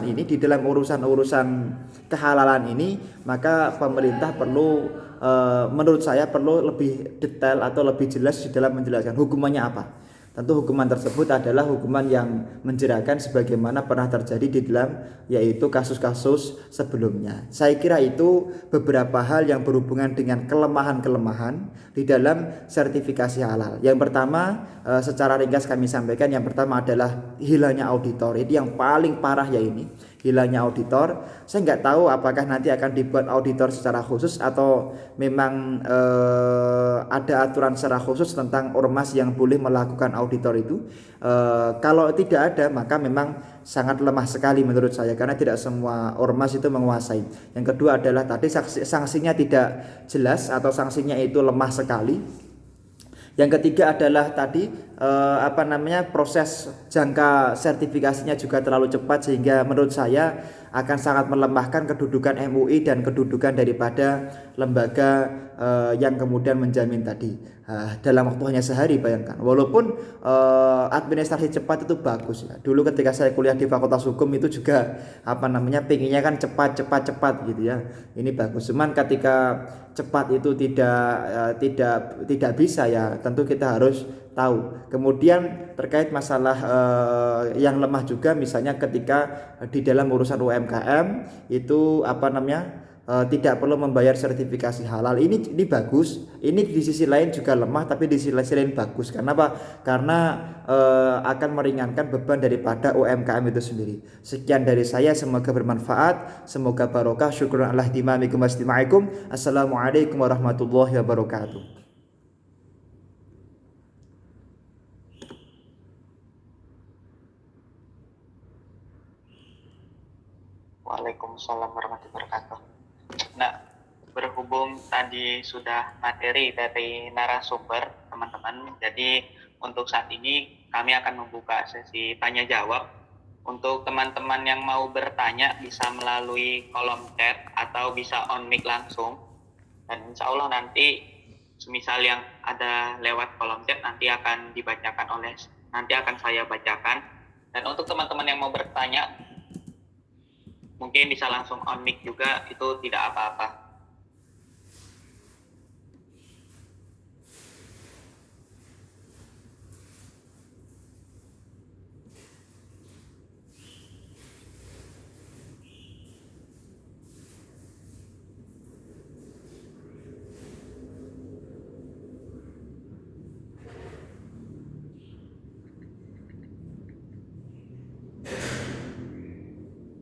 Speaker 2: ini, di dalam urusan kehalalan ini, maka pemerintah perlu menurut saya perlu lebih detail atau lebih jelas di dalam menjelaskan hukumannya apa. Tentu hukuman tersebut adalah hukuman yang menjerakan sebagaimana pernah terjadi di dalam yaitu kasus-kasus sebelumnya. Saya kira itu beberapa hal yang berhubungan dengan kelemahan-kelemahan di dalam sertifikasi halal. Yang pertama secara ringkas kami sampaikan, yang pertama adalah hilangnya auditor. Ini yang paling parah ya ini, hilangnya auditor. Saya nggak tahu apakah nanti akan dibuat auditor secara khusus atau memang ada aturan secara khusus tentang ormas yang boleh melakukan auditor itu. Kalau tidak ada maka memang sangat lemah sekali menurut saya, karena tidak semua ormas itu menguasai. Yang kedua adalah tadi sanksinya tidak jelas atau sanksinya itu lemah sekali. Yang ketiga adalah tadi proses jangka sertifikasinya juga terlalu cepat, sehingga menurut saya akan sangat melemahkan kedudukan MUI dan kedudukan daripada lembaga yang kemudian menjamin tadi. Dalam waktu hanya sehari, bayangkan. Walaupun administrasi cepat itu bagus ya. Dulu ketika saya kuliah di Fakultas Hukum itu juga pengennya kan cepat gitu ya. Ini bagus. Cuman ketika cepat itu tidak bisa ya, tentu kita harus tahu. Kemudian terkait masalah yang lemah juga, misalnya ketika di dalam urusan UMKM itu tidak perlu membayar sertifikasi halal. Ini bagus. Ini di sisi lain juga lemah, tapi di sisi lain bagus. Karena apa? Karena akan meringankan beban daripada UMKM itu sendiri. Sekian dari saya, semoga bermanfaat, semoga barokah. Syukran ala ihtimamikum wastimaikum. Assalamualaikum warahmatullahi wabarakatuh.
Speaker 1: Waalaikumsalam warahmatullahi wabarakatuh. Nah, berhubung tadi sudah materi dari narasumber teman-teman, jadi untuk saat ini kami akan membuka sesi tanya jawab. Untuk teman-teman yang mau bertanya bisa melalui kolom chat atau bisa on mic langsung, dan insya Allah nanti semisal yang ada lewat kolom chat nanti akan saya bacakan. Dan untuk teman-teman yang mau bertanya mungkin bisa langsung on mic juga, itu tidak apa-apa.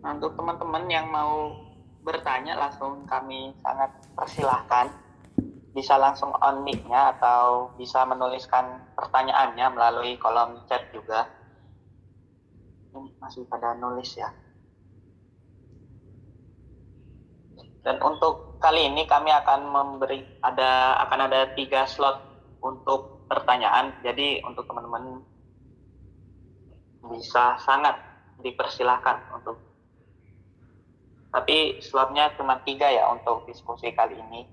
Speaker 1: Untuk teman-teman yang mau bertanya langsung kami sangat persilahkan, bisa langsung on mic-nya atau bisa menuliskan pertanyaannya melalui kolom chat juga. Ini masih pada nulis ya. Dan untuk kali ini kami akan ada 3 slot untuk pertanyaan. Jadi untuk teman-teman bisa sangat dipersilahkan untuk, tapi slotnya cuma 3 ya untuk diskusi kali ini.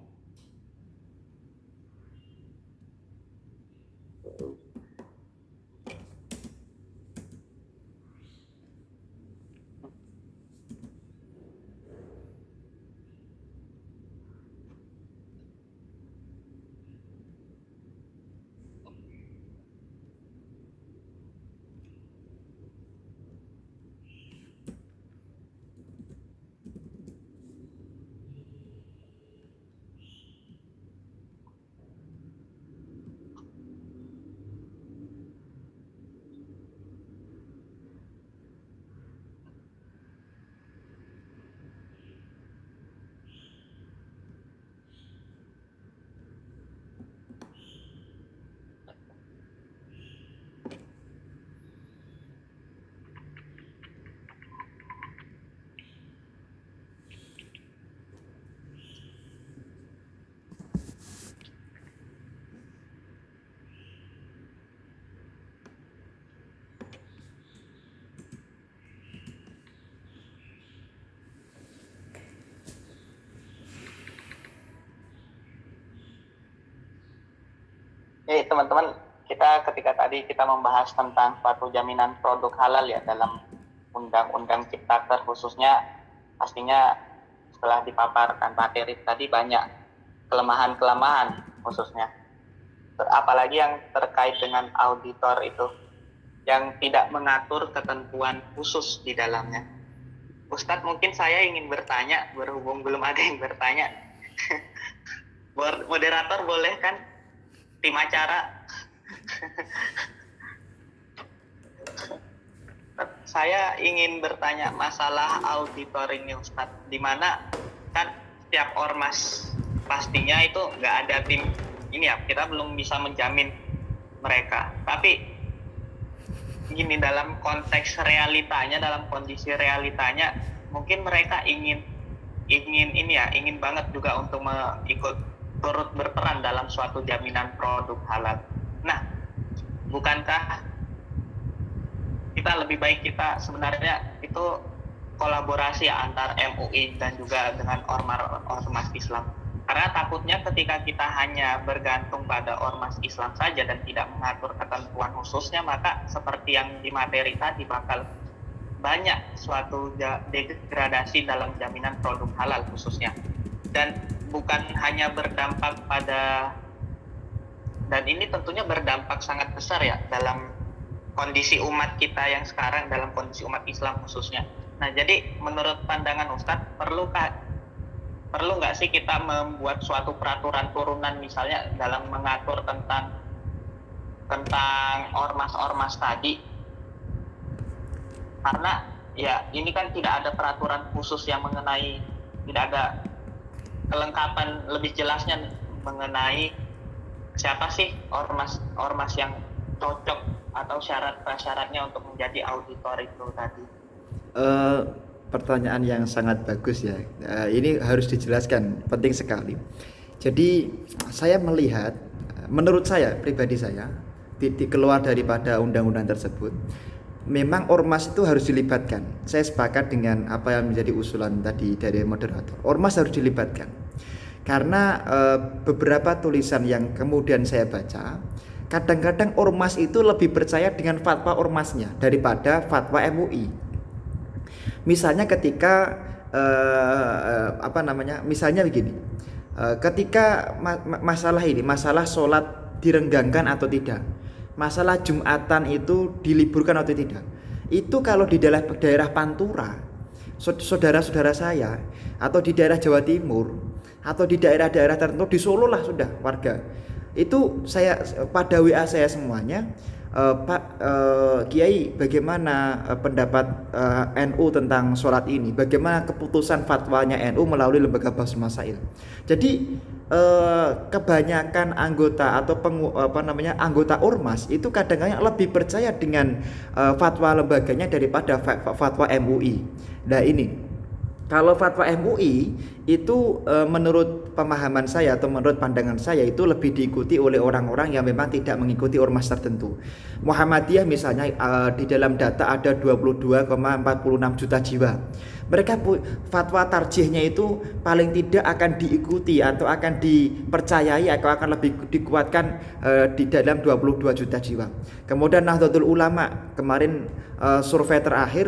Speaker 1: Teman-teman, ketika tadi kita membahas tentang suatu jaminan produk halal ya dalam Undang-Undang Ciptaker khususnya, pastinya setelah dipaparkan materi tadi banyak kelemahan-kelemahan khususnya. Apalagi yang terkait dengan auditor itu, yang tidak mengatur ketentuan khusus di dalamnya. Ustadz, mungkin saya ingin bertanya, berhubung belum ada yang bertanya. Moderator boleh kan? Tim acara. Saya ingin bertanya masalah auditor ini Ustadz, di mana kan setiap ormas pastinya itu nggak ada tim ini ya, kita belum bisa menjamin mereka, tapi gini, dalam konteks realitanya, dalam kondisi realitanya mungkin mereka ingin banget juga untuk ikut turut berperan dalam suatu jaminan produk halal. Nah, bukankah kita lebih baik kita sebenarnya itu kolaborasi ya, antar MUI dan juga dengan ormas Islam. Karena takutnya ketika kita hanya bergantung pada ormas Islam saja dan tidak mengatur ketentuan khususnya, maka seperti yang di materi tadi bakal banyak suatu degradasi dalam jaminan produk halal khususnya. Dan bukan hanya berdampak pada, dan ini tentunya berdampak sangat besar ya dalam kondisi umat kita yang sekarang, dalam kondisi umat Islam khususnya. Nah, jadi menurut pandangan Ustadz, perlu nggak sih kita membuat suatu peraturan turunan misalnya dalam mengatur tentang ormas-ormas tadi? Karena ya ini kan tidak ada peraturan khusus yang mengenai, tidak ada kelengkapan lebih jelasnya mengenai siapa sih ormas yang cocok atau syarat-syaratnya untuk menjadi auditor itu tadi.
Speaker 2: Pertanyaan yang sangat bagus ya. Ini harus dijelaskan, penting sekali. Jadi saya melihat, menurut saya pribadi saya, keluar daripada undang-undang tersebut, memang ormas itu harus dilibatkan. Saya sepakat dengan apa yang menjadi usulan tadi dari moderator. Ormas harus dilibatkan. Karena beberapa tulisan yang kemudian saya baca, kadang-kadang ormas itu lebih percaya dengan fatwa ormasnya daripada fatwa MUI. Misalnya ketika misalnya begini, ketika masalah sholat direnggangkan atau tidak, masalah Jumatan itu diliburkan atau tidak, itu kalau di daerah Pantura, saudara-saudara saya, atau di daerah Jawa Timur, atau di daerah-daerah tertentu, di Solo lah sudah warga, itu saya pada WA saya semuanya, Pak Kiai, bagaimana pendapat NU tentang sholat ini? Bagaimana keputusan fatwanya NU melalui lembaga Bahsul Masail? Jadi kebanyakan anggota atau anggota ormas itu kadang-kadang lebih percaya dengan fatwa lembaganya daripada fatwa MUI. Nah ini, kalau fatwa MUI itu menurut pemahaman saya atau menurut pandangan saya itu lebih diikuti oleh orang-orang yang memang tidak mengikuti ormas tertentu. Muhammadiyah misalnya, di dalam data ada 22,46 juta jiwa. Mereka fatwa tarjihnya itu paling tidak akan diikuti atau akan dipercayai atau akan lebih dikuatkan di dalam 22 juta jiwa. Kemudian Nahdlatul Ulama kemarin survei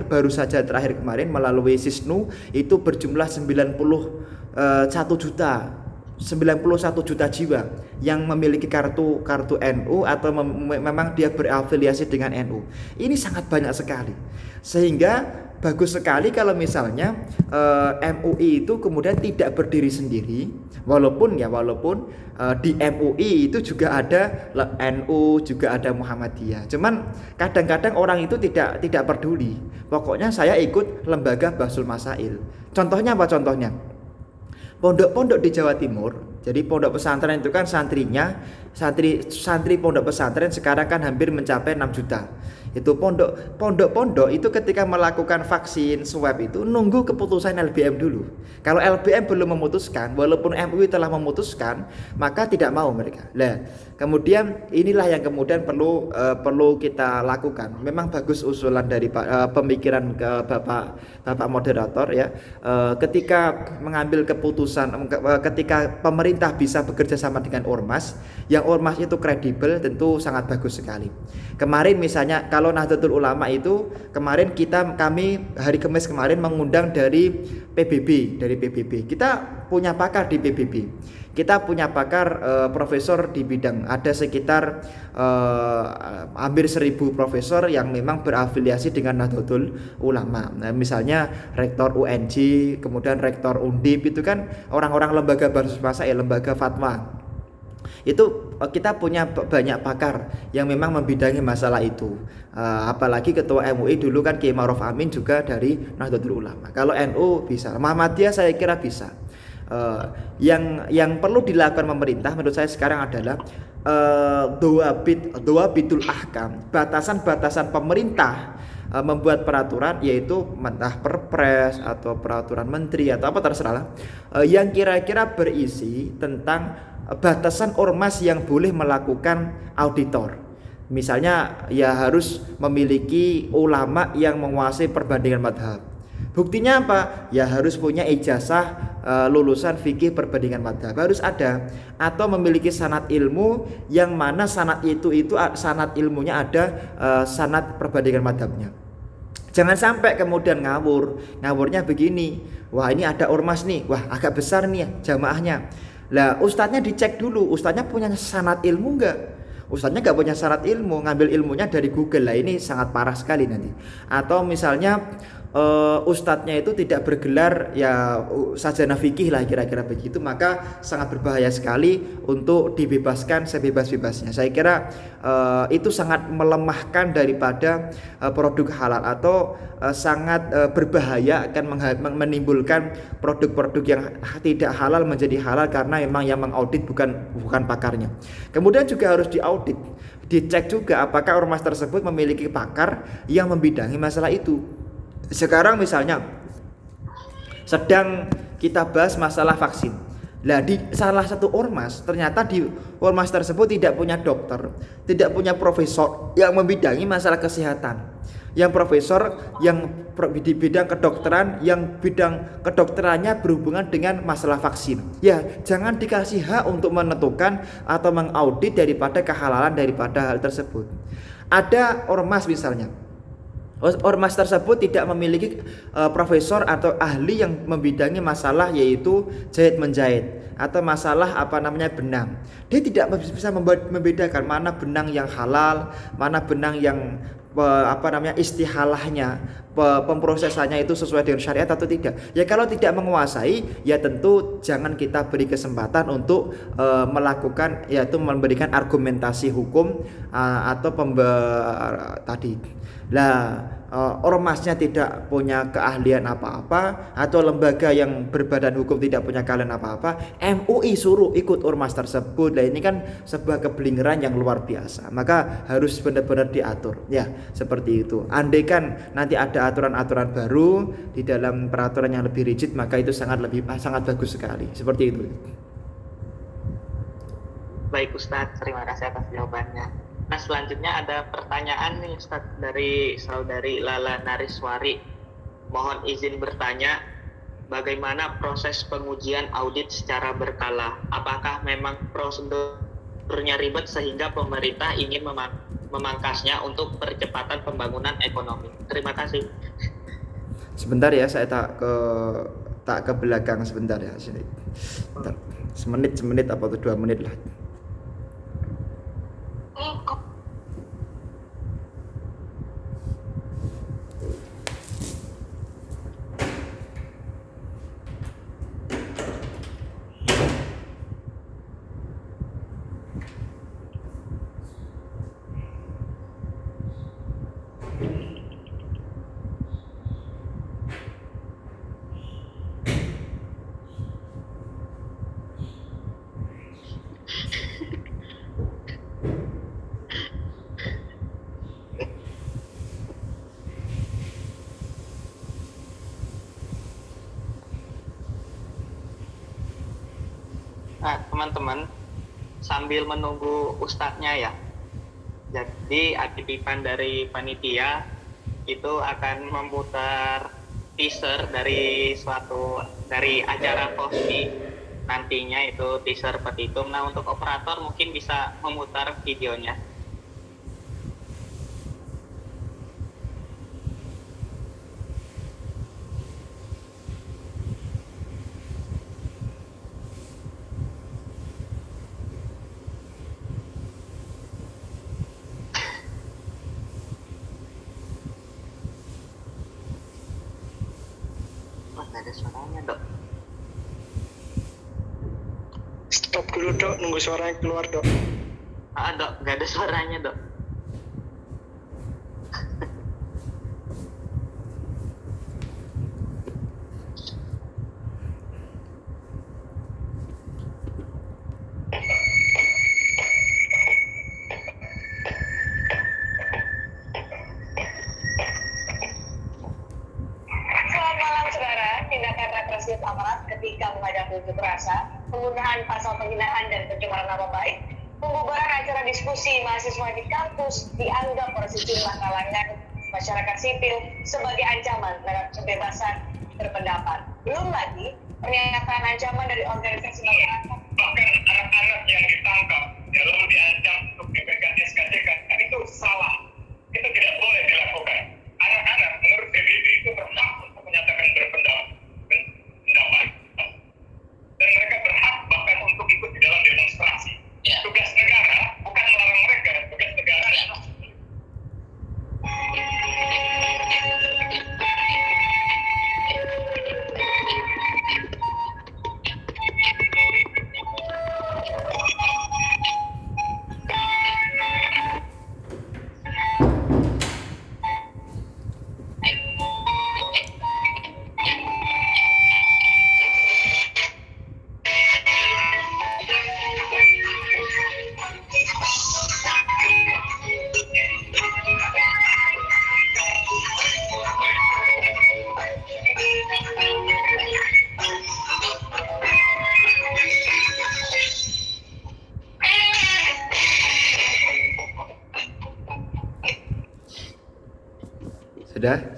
Speaker 2: baru saja terakhir kemarin melalui Sisnu itu berjumlah 91 juta jiwa yang memiliki kartu NU atau memang dia berafiliasi dengan NU. Ini sangat banyak sekali. Sehingga bagus sekali kalau misalnya MUI itu kemudian tidak berdiri sendiri, walaupun di MUI itu juga ada NU, juga ada Muhammadiyah. Cuman kadang-kadang orang itu tidak peduli. Pokoknya saya ikut lembaga Bahsul Masail. Contohnya apa contohnya? Pondok-pondok di Jawa Timur, jadi pondok pesantren itu kan santri pondok pesantren sekarang kan hampir mencapai 6 juta. Itu pondok itu ketika melakukan vaksin swab itu nunggu keputusan LBM dulu. Kalau LBM belum memutuskan, walaupun MUI telah memutuskan, maka tidak mau mereka. Nah, kemudian inilah yang kemudian perlu kita lakukan. Memang bagus usulan dari pemikiran ke Bapak moderator ya. Ketika mengambil keputusan, ketika pemerintah bisa bekerja sama dengan ormas, yang ormas itu kredibel, tentu sangat bagus sekali. Kemarin misalnya kalau Nahdlatul Ulama itu kemarin kami hari Kamis kemarin mengundang dari PBB. Kita punya pakar di PBB. Kita punya pakar profesor di bidang, ada sekitar hampir 1.000 profesor yang memang berafiliasi dengan Nahdlatul Ulama. Nah, misalnya rektor UNJ, kemudian rektor Undip, itu kan orang-orang lembaga Bahsul Masail, lembaga fatwa. Itu kita punya banyak pakar yang memang membidangi masalah itu. Apalagi ketua MUI dulu kan Kiai Ma'ruf Amin juga dari Nahdlatul Ulama. Kalau NU bisa, Muhammadiyah saya kira bisa. Yang perlu dilakukan pemerintah menurut saya sekarang adalah dhawabitul ahkam, batasan-batasan pemerintah membuat peraturan, yaitu entah perpres atau peraturan menteri atau apa terserah, yang kira-kira berisi tentang batasan ormas yang boleh melakukan auditor. Misalnya ya harus memiliki ulama yang menguasai perbandingan madhab. Buktinya apa? Ya harus punya ijazah lulusan fikih perbandingan madhab, harus ada, atau memiliki sanad ilmu yang mana sanad itu sanad ilmunya ada sanad perbandingan madhabnya. Jangan sampai kemudian ngawurnya begini. Wah ini ada ormas nih, wah agak besar nih ya jamaahnya. Lah ustadznya dicek dulu, ustadznya punya sanad ilmu enggak? Ustadznya nggak punya syarat ilmu, ngambil ilmunya dari Google, lah ini sangat parah sekali nanti. Atau misalnya ustadznya itu tidak bergelar ya sarjana fikih lah kira-kira begitu, maka sangat berbahaya sekali untuk dibebaskan sebebas-bebasnya. Saya kira itu sangat melemahkan daripada produk halal, atau sangat berbahaya, akan menimbulkan produk-produk yang tidak halal menjadi halal karena memang yang mengaudit bukan pakarnya. Kemudian juga harus diaudit, dicek juga apakah ormas tersebut memiliki pakar yang membidangi masalah itu. Sekarang misalnya sedang kita bahas masalah vaksin. Lah di salah satu ormas, ternyata di ormas tersebut tidak punya dokter, tidak punya profesor yang membidangi masalah kesehatan. Yang profesor yang di bidang kedokteran, yang bidang kedokterannya berhubungan dengan masalah vaksin. Ya, jangan dikasih hak untuk menentukan atau mengaudit daripada kehalalan daripada hal tersebut. Ada ormas misalnya, ormas tersebut tidak memiliki profesor atau ahli yang membidangi masalah yaitu jahit menjahit atau masalah benang. Dia tidak bisa membedakan mana benang yang halal, mana benang yang istihalahnya, pemprosesannya itu sesuai dengan syariat atau tidak. Ya kalau tidak menguasai, ya tentu jangan kita beri kesempatan untuk melakukan, yaitu memberikan argumentasi hukum atau tadi. Lah ormasnya tidak punya keahlian apa-apa, atau lembaga yang berbadan hukum tidak punya keahlian apa-apa, MUI suruh ikut ormas tersebut. Nah ini kan sebuah kebelingeran yang luar biasa. Maka harus benar-benar diatur ya, seperti itu. Andaikan nanti ada aturan-aturan baru di dalam peraturan yang lebih rigid, maka itu sangat bagus sekali. Seperti itu.
Speaker 1: Baik Ustadz, terima kasih atas jawabannya. Nah selanjutnya ada pertanyaan nih Ustadz dari saudari Lala Nariswari. Mohon izin bertanya, bagaimana proses pengujian audit secara berkala? Apakah memang prosedurnya ribet sehingga pemerintah ingin memangkasnya untuk percepatan pembangunan ekonomi? Terima kasih.
Speaker 2: Sebentar ya, saya tak ke belakang sebentar ya sini. Bentar. Semenit apa 2 menit lah.
Speaker 1: Nah teman-teman, sambil menunggu ustadznya ya, jadi aktifan dari panitia itu akan memutar teaser dari acara Kosmi nantinya, itu teaser petitum. Nah untuk operator mungkin bisa memutar videonya. Nggak ada suaranya dok.
Speaker 3: Stop dulu dok, nunggu suaranya keluar dok.
Speaker 1: Dok, nggak ada suaranya dok.
Speaker 4: Aparat ketika menghadapi unjuk rasa, penggunaan pasal penghinaan dan pencemaran nama baik, Pembubaran acara diskusi mahasiswa di kampus dianggap oleh sejumlah kalangan masyarakat sipil sebagai ancaman terhadap kebebasan berpendapat. Belum lagi pernyataan ancaman dari organisasi masyarakat.
Speaker 5: Bahkan anak-anak yang ditangkap lalu diancam untuk diberikan SKCK, itu salah. Itu tidak boleh dilakukan. Anak-anak menurut PBB itu berhak untuk menyatakan berpendapat. Dan mereka berhak bahkan untuk ikut di dalam demonstrasi. Tugas negara bukan melarang mereka, tugas negara adalah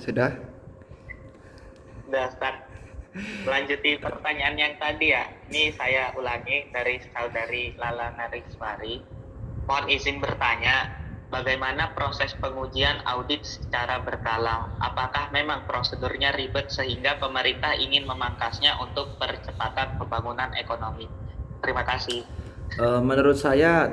Speaker 2: Sudah.
Speaker 1: Ustaz. Melanjuti pertanyaan yang tadi ya. Ini saya ulangi dari saudari Lala Nariswari. Mohon izin bertanya, bagaimana proses pengujian audit secara berkala? Apakah memang prosedurnya ribet sehingga pemerintah ingin memangkasnya untuk percepatan pembangunan ekonomi? Terima kasih.
Speaker 2: Menurut saya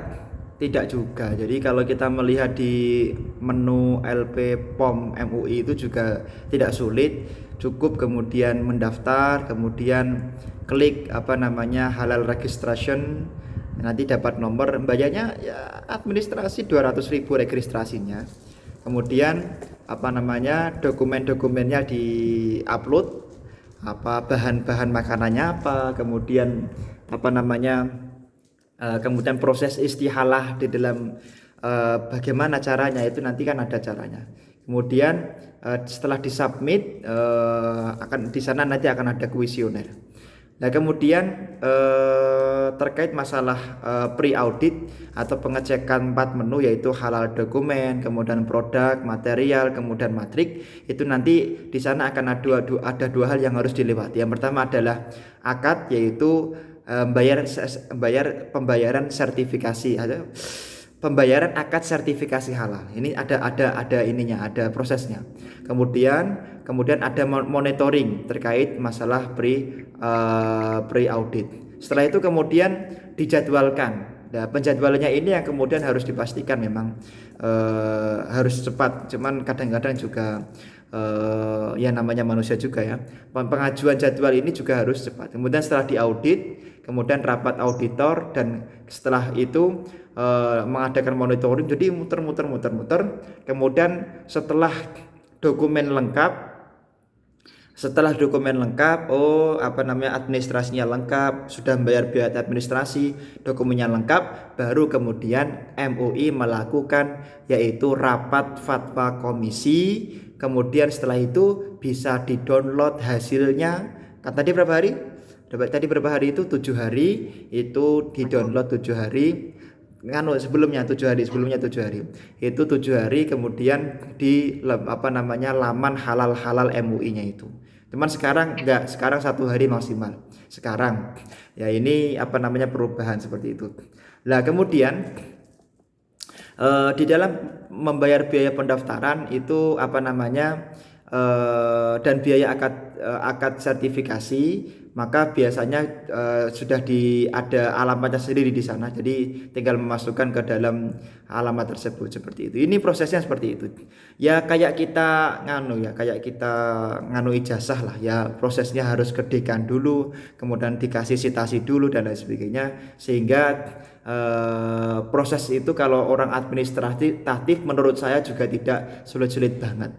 Speaker 2: tidak juga. Jadi kalau kita melihat di menu LP POM MUI itu juga tidak sulit, cukup kemudian mendaftar, kemudian klik halal registration, nanti dapat nomor, bayarnya ya administrasi 200.000 registrasinya. Kemudian dokumen-dokumennya di-upload, bahan-bahan makanannya kemudian kemudian proses istihalah di dalam bagaimana caranya, itu nanti kan ada caranya. Kemudian setelah disubmit akan di sana nanti akan ada kuesioner. Nah kemudian terkait masalah pre-audit atau pengecekan 4 menu, yaitu halal dokumen, kemudian produk, material, kemudian matrik, itu nanti di sana akan ada dua hal yang harus dilewati. Yang pertama adalah akad, yaitu pembayaran sertifikasi, pembayaran akad sertifikasi halal. Ini ada prosesnya. Kemudian ada monitoring terkait masalah pre-audit. Setelah itu kemudian dijadwalkan. Nah, penjadwalannya ini yang kemudian harus dipastikan memang harus cepat. Cuman kadang-kadang juga ya namanya manusia juga ya. Pengajuan jadwal ini juga harus cepat. Kemudian setelah diaudit, kemudian rapat auditor, dan setelah itu mengadakan monitoring. Jadi muter. Kemudian setelah dokumen lengkap, administrasinya lengkap, sudah membayar biaya administrasi, dokumennya lengkap, baru kemudian MUI melakukan yaitu rapat fatwa komisi. Kemudian setelah itu bisa di-download hasilnya. Kan tadi berapa hari? Berapa hari itu? 7 hari. Itu di-download 7 hari. Sebelumnya 7 hari. Itu 7 hari kemudian di laman halal MUI-nya itu. Cuman sekarang enggak, sekarang 1 hari maksimal. Sekarang ya ini perubahan seperti itu. Nah, kemudian di dalam membayar biaya pendaftaran itu dan biaya akad sertifikasi, maka biasanya sudah ada alamatnya sendiri di sana. Jadi tinggal memasukkan ke dalam alamat tersebut seperti itu. Ini prosesnya seperti itu. Ya kayak kita nganu ijazah lah ya, prosesnya harus ke dekan dulu, kemudian dikasih citasi dulu dan lain sebagainya, sehingga proses itu kalau orang administratif menurut saya juga tidak sulit-sulit banget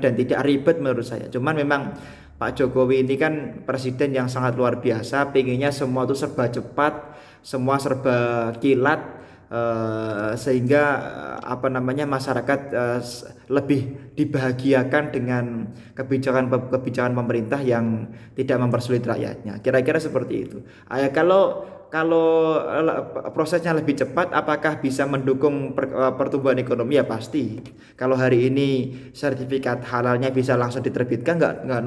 Speaker 2: dan tidak ribet menurut saya. Cuman memang Pak Jokowi ini kan presiden yang sangat luar biasa, pengennya semua itu serba cepat, semua serba kilat, sehingga masyarakat lebih dibahagiakan dengan kebijakan pemerintah yang tidak mempersulit rakyatnya. Kira-kira seperti itu. kalau prosesnya lebih cepat, apakah bisa mendukung pertumbuhan ekonomi? Ya pasti. Kalau hari ini sertifikat halalnya bisa langsung diterbitkan, nggak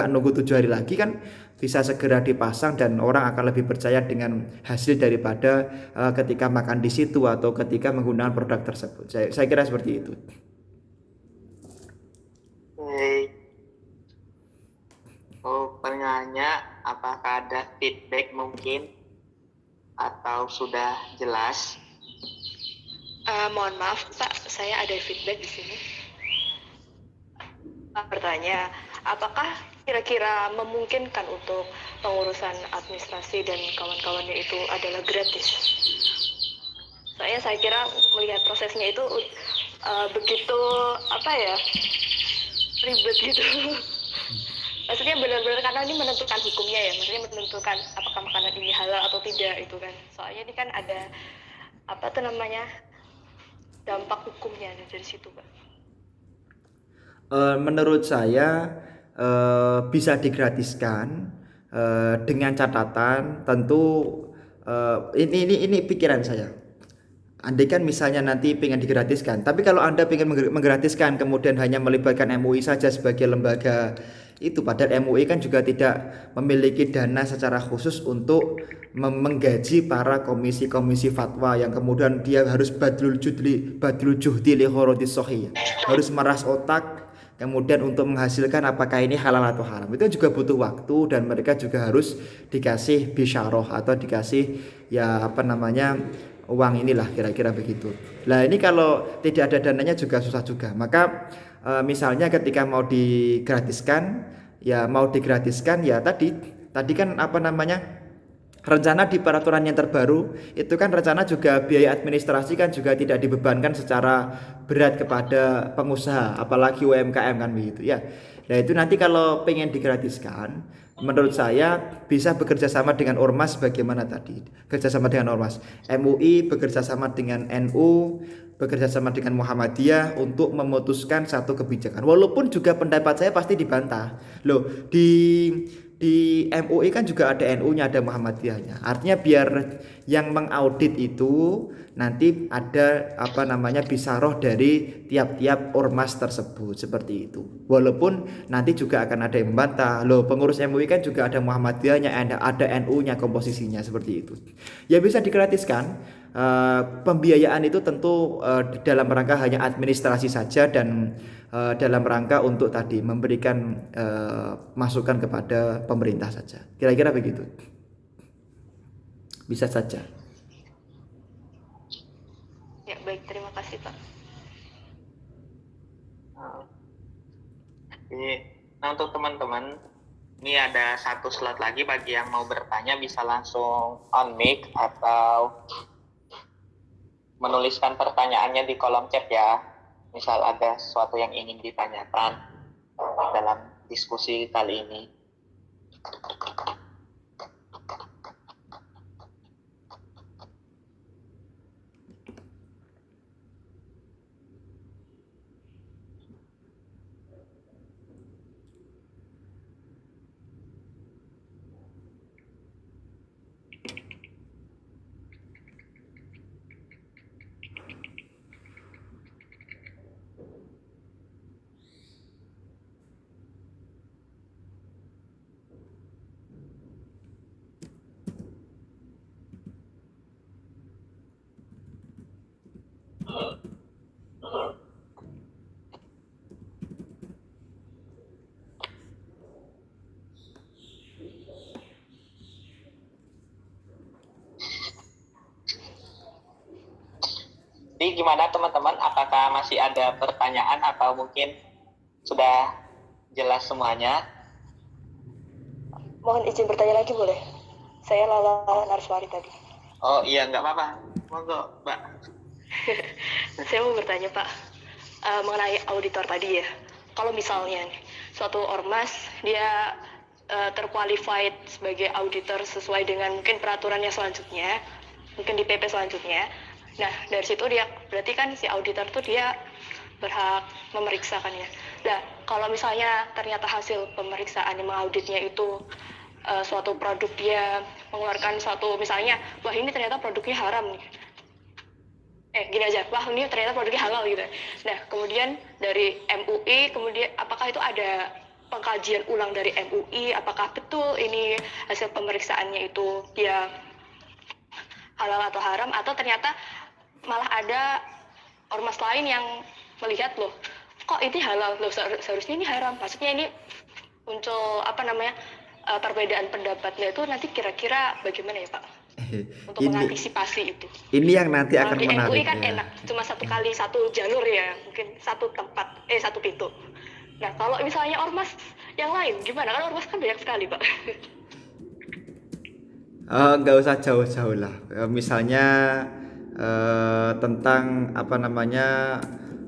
Speaker 2: nunggu 7 hari lagi kan, bisa segera dipasang dan orang akan lebih percaya dengan hasil daripada ketika makan di situ atau ketika menggunakan produk tersebut. Saya kira seperti itu.
Speaker 1: Oke. Oh, pertanyaannya apakah ada feedback mungkin atau sudah jelas?
Speaker 6: Mohon maaf Pak, saya ada feedback di sini. Bertanya, apakah kira-kira memungkinkan untuk pengurusan administrasi dan kawan-kawannya itu adalah gratis? Saya kira melihat prosesnya itu begitu ribet gitu. Maksudnya benar-benar karena ini menentukan hukumnya ya, maksudnya menentukan apakah makanan ini halal atau tidak itu kan. Soalnya ini kan ada dampak hukumnya dari situ, Pak.
Speaker 2: Menurut saya bisa digratiskan dengan catatan tentu ini pikiran saya. Andai kan misalnya nanti pengen digratiskan, tapi kalau Anda pengen menggratiskan kemudian hanya melibatkan MUI saja sebagai lembaga itu, padahal MUI kan juga tidak memiliki dana secara khusus untuk menggaji para komisi-komisi fatwa yang kemudian dia harus badlul juhdi li khorodis sahih, harus meras otak kemudian untuk menghasilkan apakah ini halal atau haram. Itu juga butuh waktu dan mereka juga harus dikasih bisyarah atau dikasih uang inilah, kira-kira begitu. Nah ini kalau tidak ada dananya juga susah juga. Maka misalnya ketika mau digratiskan ya tadi kan rencana di peraturan yang terbaru itu kan rencana juga biaya administrasi kan juga tidak dibebankan secara berat kepada pengusaha, apalagi UMKM kan begitu ya. Nah itu nanti kalau pengen digratiskan, menurut saya bisa bekerja sama dengan ormas bagaimana tadi, kerjasama dengan ormas, MUI bekerja sama dengan NU, bekerja sama dengan Muhammadiyah untuk memutuskan satu kebijakan. Walaupun juga pendapat saya pasti dibantah. Loh, di MUI kan juga ada NU-nya, ada Muhammadiyahnya. Artinya biar yang mengaudit itu nanti ada bisaroh dari tiap-tiap ormas tersebut seperti itu. Walaupun nanti juga akan ada yang membantah. Loh, pengurus MUI kan juga ada Muhammadiyahnya, ada NU-nya komposisinya seperti itu. Ya bisa digratiskan. Pembiayaan itu tentu dalam rangka hanya administrasi saja dan dalam rangka untuk tadi memberikan masukan kepada pemerintah saja. Kira-kira begitu. Bisa saja.
Speaker 6: Ya, baik, terima kasih, Pak.
Speaker 1: Nah, untuk teman-teman, ini ada satu slot lagi bagi yang mau bertanya bisa langsung on mic atau menuliskan pertanyaannya di kolom chat ya. Misal ada sesuatu yang ingin ditanyakan dalam diskusi kali ini. Jadi gimana teman-teman, apakah masih ada pertanyaan atau mungkin sudah jelas semuanya?
Speaker 6: Mohon izin bertanya lagi boleh? Saya Lala Narswari tadi.
Speaker 1: Oh iya, nggak apa-apa. Monggo, Mbak.
Speaker 6: Saya mau bertanya Pak, mengenai auditor tadi ya. Kalau misalnya suatu ormas dia terqualified sebagai auditor sesuai dengan mungkin peraturannya selanjutnya, mungkin di PP selanjutnya. Nah dari situ dia berarti kan si auditor tuh dia berhak memeriksakan ya. Nah kalau misalnya ternyata hasil pemeriksaan yang mengauditnya itu suatu produk dia mengeluarkan suatu, misalnya wah ini ternyata produknya haram nih, gini aja, wah ini ternyata produknya halal gitu. Nah kemudian dari MUI, kemudian apakah itu ada pengkajian ulang dari MUI, apakah betul ini hasil pemeriksaannya itu dia halal atau haram, atau ternyata malah ada ormas lain yang melihat loh kok ini halal, loh seharusnya ini haram, maksudnya ini muncul perbedaan pendapatnya itu nanti kira-kira bagaimana ya Pak untuk mengantisipasi itu.
Speaker 2: Ini yang nanti akan
Speaker 6: di
Speaker 2: menarik
Speaker 6: MUI kan
Speaker 2: ya.
Speaker 6: enak, cuma satu kali satu jalur ya, mungkin satu pintu. Nah kalau misalnya ormas yang lain gimana, kan ormas kan banyak sekali Pak.
Speaker 2: Nggak usah jauh-jauh lah. Misalnya tentang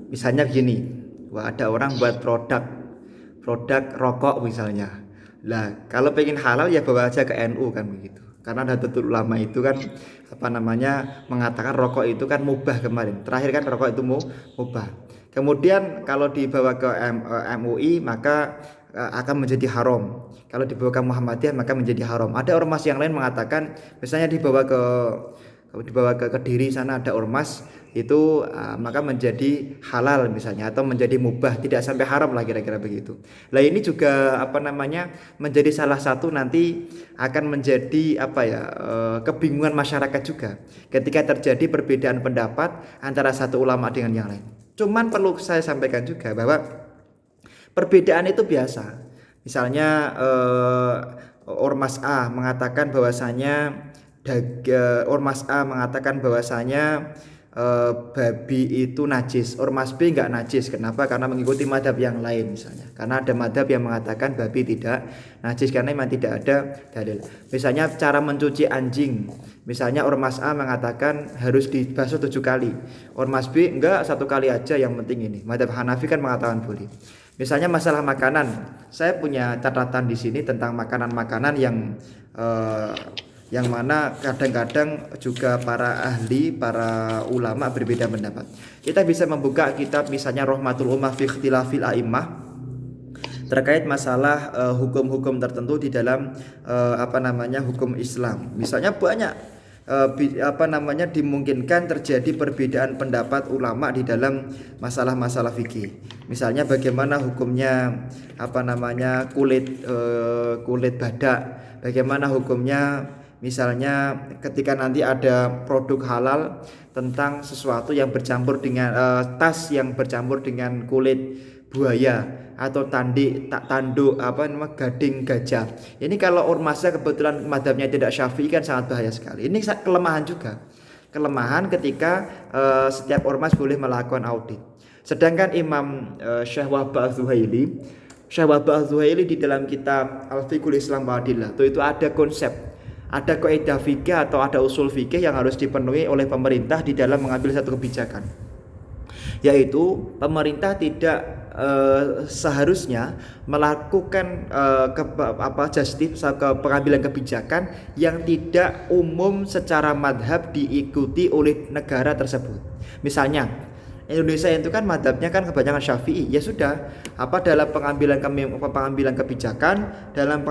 Speaker 2: misalnya begini, wah ada orang buat produk rokok misalnya. Lah kalau pengen halal ya bawa aja ke NU kan begitu. Karena Nahdlatul Ulama itu kan mengatakan rokok itu kan mubah kemarin. Terakhir kan rokok itu mubah. Kemudian kalau dibawa ke MUI maka akan menjadi haram. Kalau dibawa ke Muhammadiyah maka menjadi haram. Ada ormas yang lain mengatakan, misalnya dibawa ke Kediri sana ada ormas itu maka menjadi halal misalnya, atau menjadi mubah, tidak sampai haram lah kira-kira begitu. Lah ini juga menjadi salah satu nanti akan menjadi kebingungan masyarakat juga ketika terjadi perbedaan pendapat antara satu ulama dengan yang lain. Cuman perlu saya sampaikan juga bahwa perbedaan itu biasa. Misalnya Ormas A mengatakan bahwasanya babi itu najis, Ormas B enggak najis. Kenapa? Karena mengikuti madhab yang lain misalnya. Karena ada madhab yang mengatakan babi tidak najis karena memang tidak ada dalil. Misalnya cara mencuci anjing, misalnya Ormas A mengatakan harus dibasuh 7 kali, Ormas B enggak, 1 kali aja yang penting ini. Madhab Hanafi kan mengatakan boleh. Misalnya masalah makanan, saya punya catatan di sini tentang makanan-makanan yang mana kadang-kadang juga para ahli, para ulama berbeda pendapat. Kita bisa membuka kitab misalnya Rahmatul Ummah fi Ikhtilafil A'immah terkait masalah hukum-hukum tertentu di dalam hukum Islam. Misalnya banyak dimungkinkan terjadi perbedaan pendapat ulama di dalam masalah-masalah fikih. Misalnya bagaimana hukumnya kulit badak, bagaimana hukumnya misalnya ketika nanti ada produk halal tentang sesuatu yang bercampur dengan tas yang bercampur dengan kulit buaya atau tanduk gading gajah. Ini kalau ormasnya kebetulan madhabnya tidak Syafi'i kan sangat bahaya sekali. Ini kelemahan juga. Kelemahan ketika setiap ormas boleh melakukan audit. Sedangkan Imam Syekh Wahbah Az-Zuhaili di dalam kitab Al-Fiqhul Islam wa Adillah itu ada konsep, ada kaidah fikih atau ada usul fikih yang harus dipenuhi oleh pemerintah di dalam mengambil satu kebijakan, yaitu pemerintah tidak seharusnya melakukan pengambilan kebijakan yang tidak umum secara madhab diikuti oleh negara tersebut. Misalnya Indonesia itu kan madhabnya kan kebanyakan Syafi'i, ya sudah dalam pengambilan kebijakan, dalam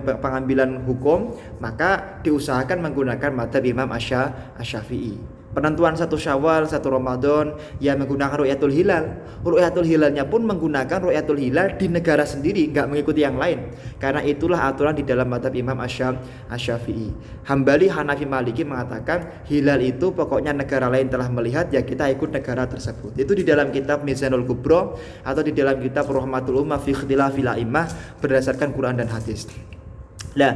Speaker 2: pengambilan hukum, maka diusahakan menggunakan madhab Imam Asy-Syafi'i. Penentuan 1 Syawal, 1 Ramadan ya menggunakan ru'yatul hilal. Ru'yatul hilalnya pun menggunakan ru'yatul hilal di negara sendiri, enggak mengikuti yang lain. Karena itulah aturan di dalam madhab Imam Asy-Syafi'i. Hambali, Hanafi, Maliki mengatakan hilal itu pokoknya negara lain telah melihat ya kita ikut negara tersebut. Itu di dalam kitab Mizanul Kubro atau di dalam kitab Rahmatul Ummah fi Ikhtilafil A'immah berdasarkan Quran dan hadis. Nah,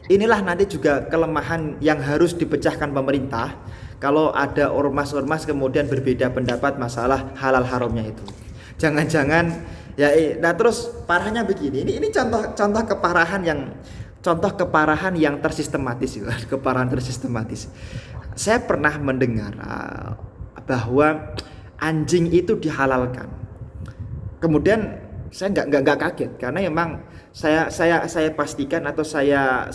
Speaker 2: inilah nanti juga kelemahan yang harus dipecahkan pemerintah. Kalau ada ormas-ormas kemudian berbeda pendapat masalah halal haramnya itu, jangan-jangan terus parahnya begini. Ini contoh keparahan yang tersistematis, keparahan tersistematis. Saya pernah mendengar bahwa anjing itu dihalalkan. Kemudian saya nggak kaget karena memang saya pastikan atau saya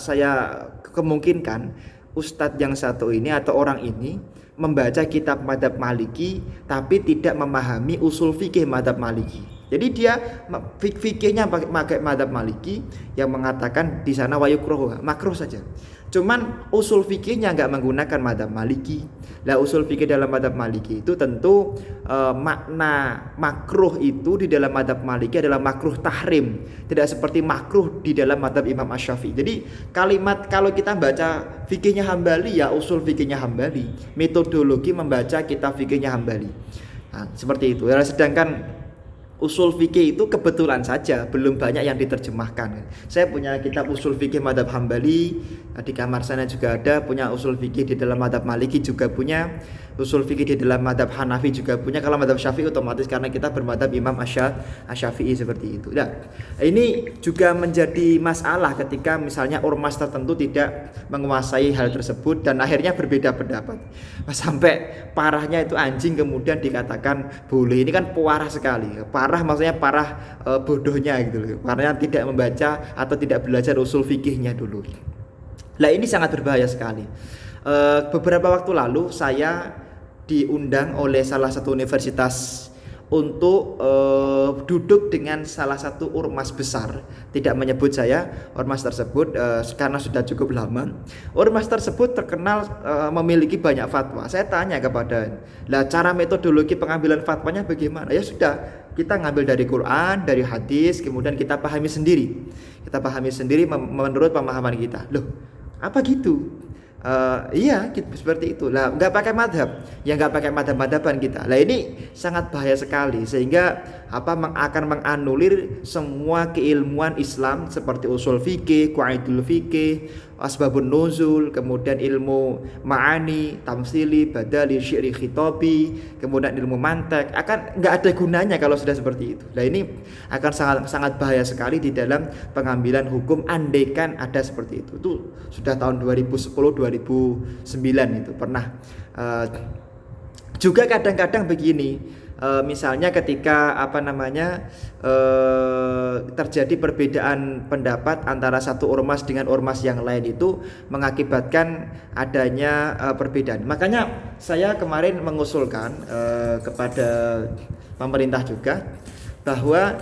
Speaker 2: kemungkinkan Ustadz yang satu ini atau orang ini membaca kitab madhab Maliki tapi tidak memahami usul fikih madhab Maliki. Jadi dia fikihnya pakai mazhab Maliki yang mengatakan di sana wayukroh, makruh saja. Cuman usul fikihnya nggak menggunakan mazhab Maliki. Lah usul fikih dalam mazhab Maliki itu tentu makna makruh itu di dalam mazhab Maliki adalah makruh tahrim, tidak seperti makruh di dalam mazhab Imam Asy-Syafi'i. Jadi kalimat kalau kita baca fikihnya Hambali ya usul fikihnya Hambali, metodologi membaca kitab fikihnya Hambali. Nah, seperti itu. Sedangkan usul fikih itu kebetulan saja belum banyak yang diterjemahkan. Saya punya kitab usul fikih mazhab Hambali, di kamar sana juga ada, punya usul fikih di dalam mazhab Maliki juga punya, usul fikih di dalam mazhab Hanafi juga punya. Kalau mazhab Syafi'i otomatis karena kita bermadhab Imam Asy-Syafi'i seperti itu. Nah, ini juga menjadi masalah ketika misalnya ormas tertentu tidak menguasai hal tersebut dan akhirnya berbeda pendapat. Sampai parahnya itu anjing kemudian dikatakan boleh. Ini kan parah sekali. Parah maksudnya parah bodohnya gitu loh. Parahnya tidak membaca atau tidak belajar usul fikihnya dulu. Lah ini sangat berbahaya sekali. Beberapa waktu lalu saya diundang oleh salah satu universitas untuk duduk dengan salah satu ormas besar. Tidak menyebut saya, ormas tersebut karena sudah cukup lama. Ormas tersebut terkenal memiliki banyak fatwa. Saya tanya kepada, lah cara metodologi pengambilan fatwanya bagaimana? Ya sudah, kita ngambil dari Quran, dari hadis, kemudian kita pahami sendiri. Kita pahami sendiri menurut pemahaman kita. Loh, apa gitu? Iya gitu, seperti itu lah, nggak pakai madhab, ya nggak pakai madhab-madhaban kita. Lah ini sangat bahaya sekali sehingga akan menganulir semua keilmuan Islam seperti usul fikih, qaidul fikih, asbabun nuzul, kemudian ilmu ma'ani, tamsili, badali, syi'ri, khitabi, kemudian ilmu mantek, akan nggak ada gunanya kalau sudah seperti itu. Nah ini akan sangat bahaya sekali di dalam pengambilan hukum andaikan ada seperti itu. Itu sudah tahun 2010-2009 itu pernah. Juga kadang-kadang begini, misalnya ketika terjadi perbedaan pendapat antara satu ormas dengan ormas yang lain itu mengakibatkan adanya perbedaan. Makanya saya kemarin mengusulkan kepada pemerintah juga bahwa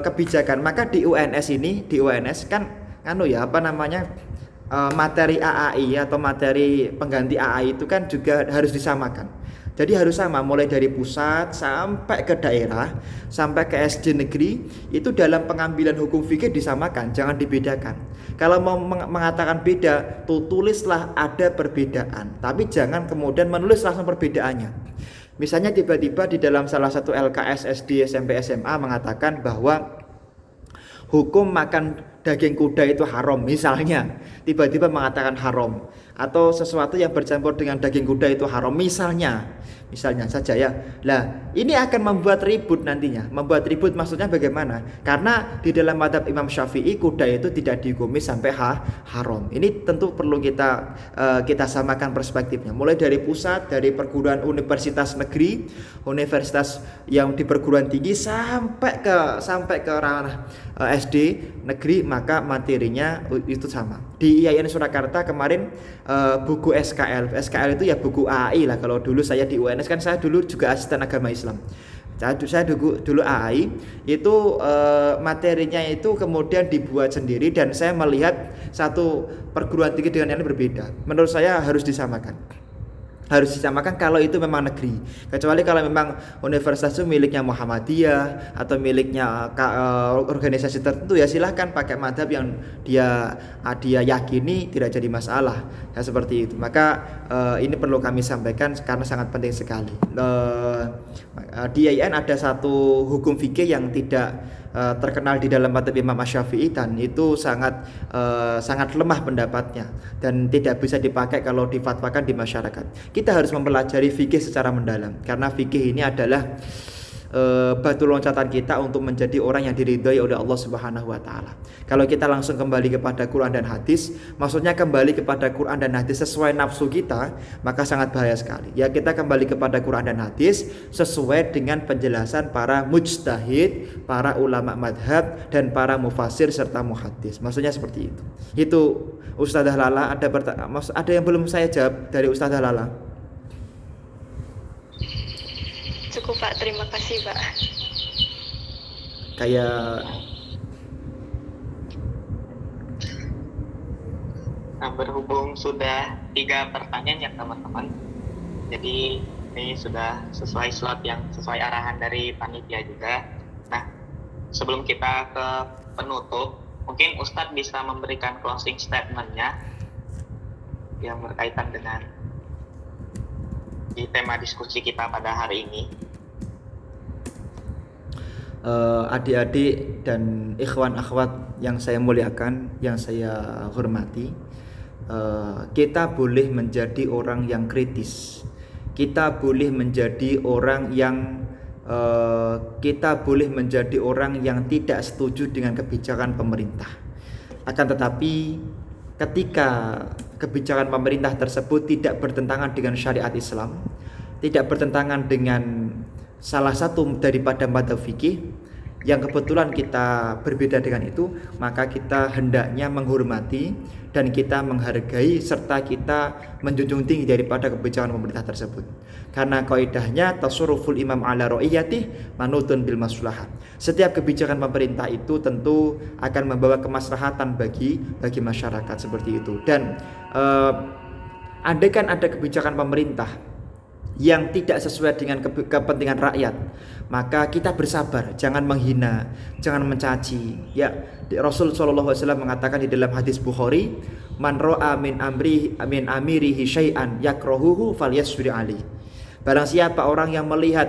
Speaker 2: kebijakan, maka di UNS kan materi AAI atau materi pengganti AAI itu kan juga harus disamakan. Jadi harus sama, mulai dari pusat sampai ke daerah, sampai ke SD negeri, itu dalam pengambilan hukum fikih disamakan, jangan dibedakan. Kalau mau mengatakan beda, tulislah ada perbedaan, tapi jangan kemudian menulis langsung perbedaannya. Misalnya tiba-tiba di dalam salah satu LKS SD, SMP, SMA mengatakan bahwa hukum makan daging kuda itu haram, misalnya tiba-tiba mengatakan haram, atau sesuatu yang bercampur dengan daging kuda itu haram, misalnya saja ya. Lah ini akan membuat ribut nantinya. Membuat ribut maksudnya bagaimana? Karena di dalam mazhab Imam Syafi'i kuda itu tidak dihukumi sampai haram. Ini tentu perlu kita samakan perspektifnya. Mulai dari pusat, dari perguruan universitas negeri, universitas yang di perguruan tinggi sampai ke ranah SD negeri, maka materinya itu sama. Di IAIN Surakarta kemarin buku SKL itu ya buku AAI lah. Kalau dulu saya di UNS kan saya dulu juga asisten agama Islam. Saya dulu AAI itu materinya itu kemudian dibuat sendiri dan saya melihat satu perguruan tinggi dengan yang lain berbeda. Menurut saya harus disamakan kalau itu memang negeri. Kecuali kalau memang universitas itu miliknya Muhammadiyah atau miliknya organisasi tertentu, ya silahkan pakai madhab yang dia yakini, tidak jadi masalah ya, seperti itu. Maka ini perlu kami sampaikan karena sangat penting sekali. Di IAIN ada satu hukum fikih yang tidak terkenal di dalam mazhab Imam Asy-Syafi'i dan itu sangat lemah pendapatnya dan tidak bisa dipakai kalau difatwakan di masyarakat. Kita harus mempelajari fikih secara mendalam karena fikih ini adalah batu loncatan kita untuk menjadi orang yang diridhoi oleh Allah Subhanahu wa taala. Kalau kita langsung kembali kepada Quran dan hadis, maksudnya kembali kepada Quran dan hadis sesuai nafsu kita, maka sangat bahaya sekali. Ya, kita kembali kepada Quran dan hadis sesuai dengan penjelasan para mujtahid, para ulama madhab dan para mufassir serta muhaddis. Maksudnya seperti itu. Itu Ustazah Lala, ada yang belum saya jawab dari Ustazah Lala?
Speaker 6: Cukup Pak, terima kasih Pak.
Speaker 2: kayak
Speaker 1: Nah, berhubung sudah 3 pertanyaan ya teman-teman, jadi ini sudah sesuai slot yang sesuai arahan dari panitia juga. Nah, sebelum kita ke penutup, mungkin Ustadz bisa memberikan closing statement-nya yang berkaitan dengan di tema diskusi kita pada hari ini.
Speaker 2: Adik-adik dan ikhwan akhwat yang saya muliakan, yang saya hormati, kita boleh menjadi orang yang kritis. Kita boleh menjadi orang yang tidak setuju dengan kebijakan pemerintah. Akan tetapi ketika kebijakan pemerintah tersebut tidak bertentangan dengan syariat Islam, tidak bertentangan dengan salah satu daripada madzhab fikih yang kebetulan kita berbeda dengan itu, maka kita hendaknya menghormati dan kita menghargai serta kita menjunjung tinggi daripada kebijakan pemerintah tersebut. Karena kaidahnya tasarruful imam ala ra'iyatih manutun bil maslahah. Setiap kebijakan pemerintah itu tentu akan membawa kemaslahatan bagi masyarakat seperti itu. Dan andaikan ada kebijakan pemerintah yang tidak sesuai dengan kepentingan rakyat, maka kita bersabar, jangan menghina, jangan mencaci. Ya, Rasul SAW mengatakan di dalam hadis Bukhari, man ra'a min amirihi syai'an yakrahuhu falyasbir alaihi. Barang siapa orang yang melihat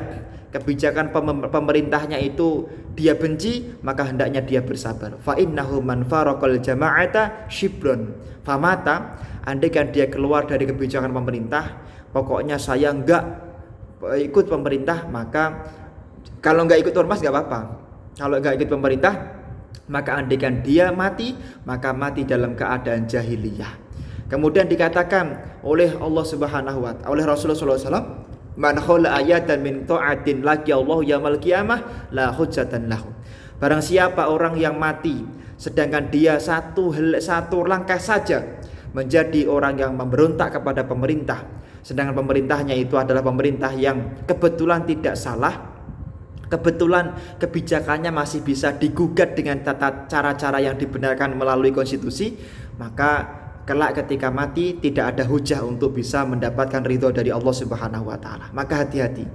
Speaker 2: kebijakan pemerintahnya itu dia benci, maka hendaknya dia bersabar. Fa innahu man faraqal jama'ata shibron famata. Andaikan dia keluar dari kebijakan pemerintah, pokoknya saya enggak ikut pemerintah, maka kalau enggak ikut ormas enggak apa-apa. Kalau enggak ikut pemerintah, maka andaikan dia mati, maka mati dalam keadaan jahiliyah. Kemudian dikatakan oleh Allah Subhanahu wa taala, oleh Rasulullah SAW, man khala ayatan min ta'atin laki Allah yaumil qiyamah la hujjatan lahu. Barang siapa orang yang mati sedangkan dia satu langkah saja menjadi orang yang memberontak kepada pemerintah, sedangkan pemerintahnya itu adalah pemerintah yang kebetulan tidak salah, kebetulan kebijakannya masih bisa digugat dengan cara-cara yang dibenarkan melalui konstitusi, maka kelak ketika mati tidak ada hujah untuk bisa mendapatkan ridho dari Allah Subhanahu wa taala. Maka hati-hati.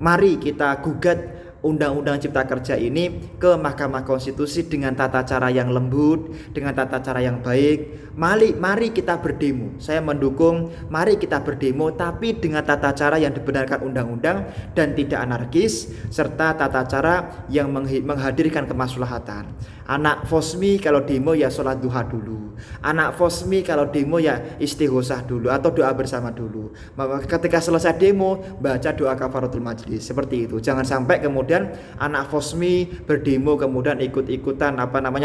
Speaker 2: Mari kita gugat Undang-Undang Cipta Kerja ini ke Mahkamah Konstitusi dengan tata cara yang lembut, dengan tata cara yang baik. Mari kita berdemo. Saya mendukung, mari kita berdemo tapi dengan tata cara yang dibenarkan undang-undang dan tidak anarkis, serta tata cara yang menghadirkan kemaslahatan. Anak Fosmi kalau demo ya sholat duha dulu. Anak Fosmi kalau demo ya istighosah dulu atau doa bersama dulu. Ketika selesai demo baca doa kafaratul majlis. Seperti itu. Jangan sampai kemudian anak Fosmi berdemo kemudian ikut-ikutan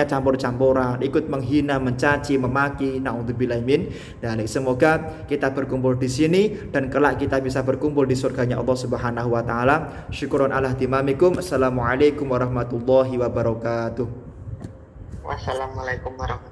Speaker 2: campur-campuran, ikut menghina, mencaci, memaki. Naudzubillahi min dzalik. Semoga kita berkumpul di sini dan kelak kita bisa berkumpul di surganya Allah Subhanahu wa taala. Syukron ala timamikum. Assalamualaikum warahmatullahi wabarakatuh.
Speaker 1: Wassalamualaikum warahmatullahi wabarakatuh.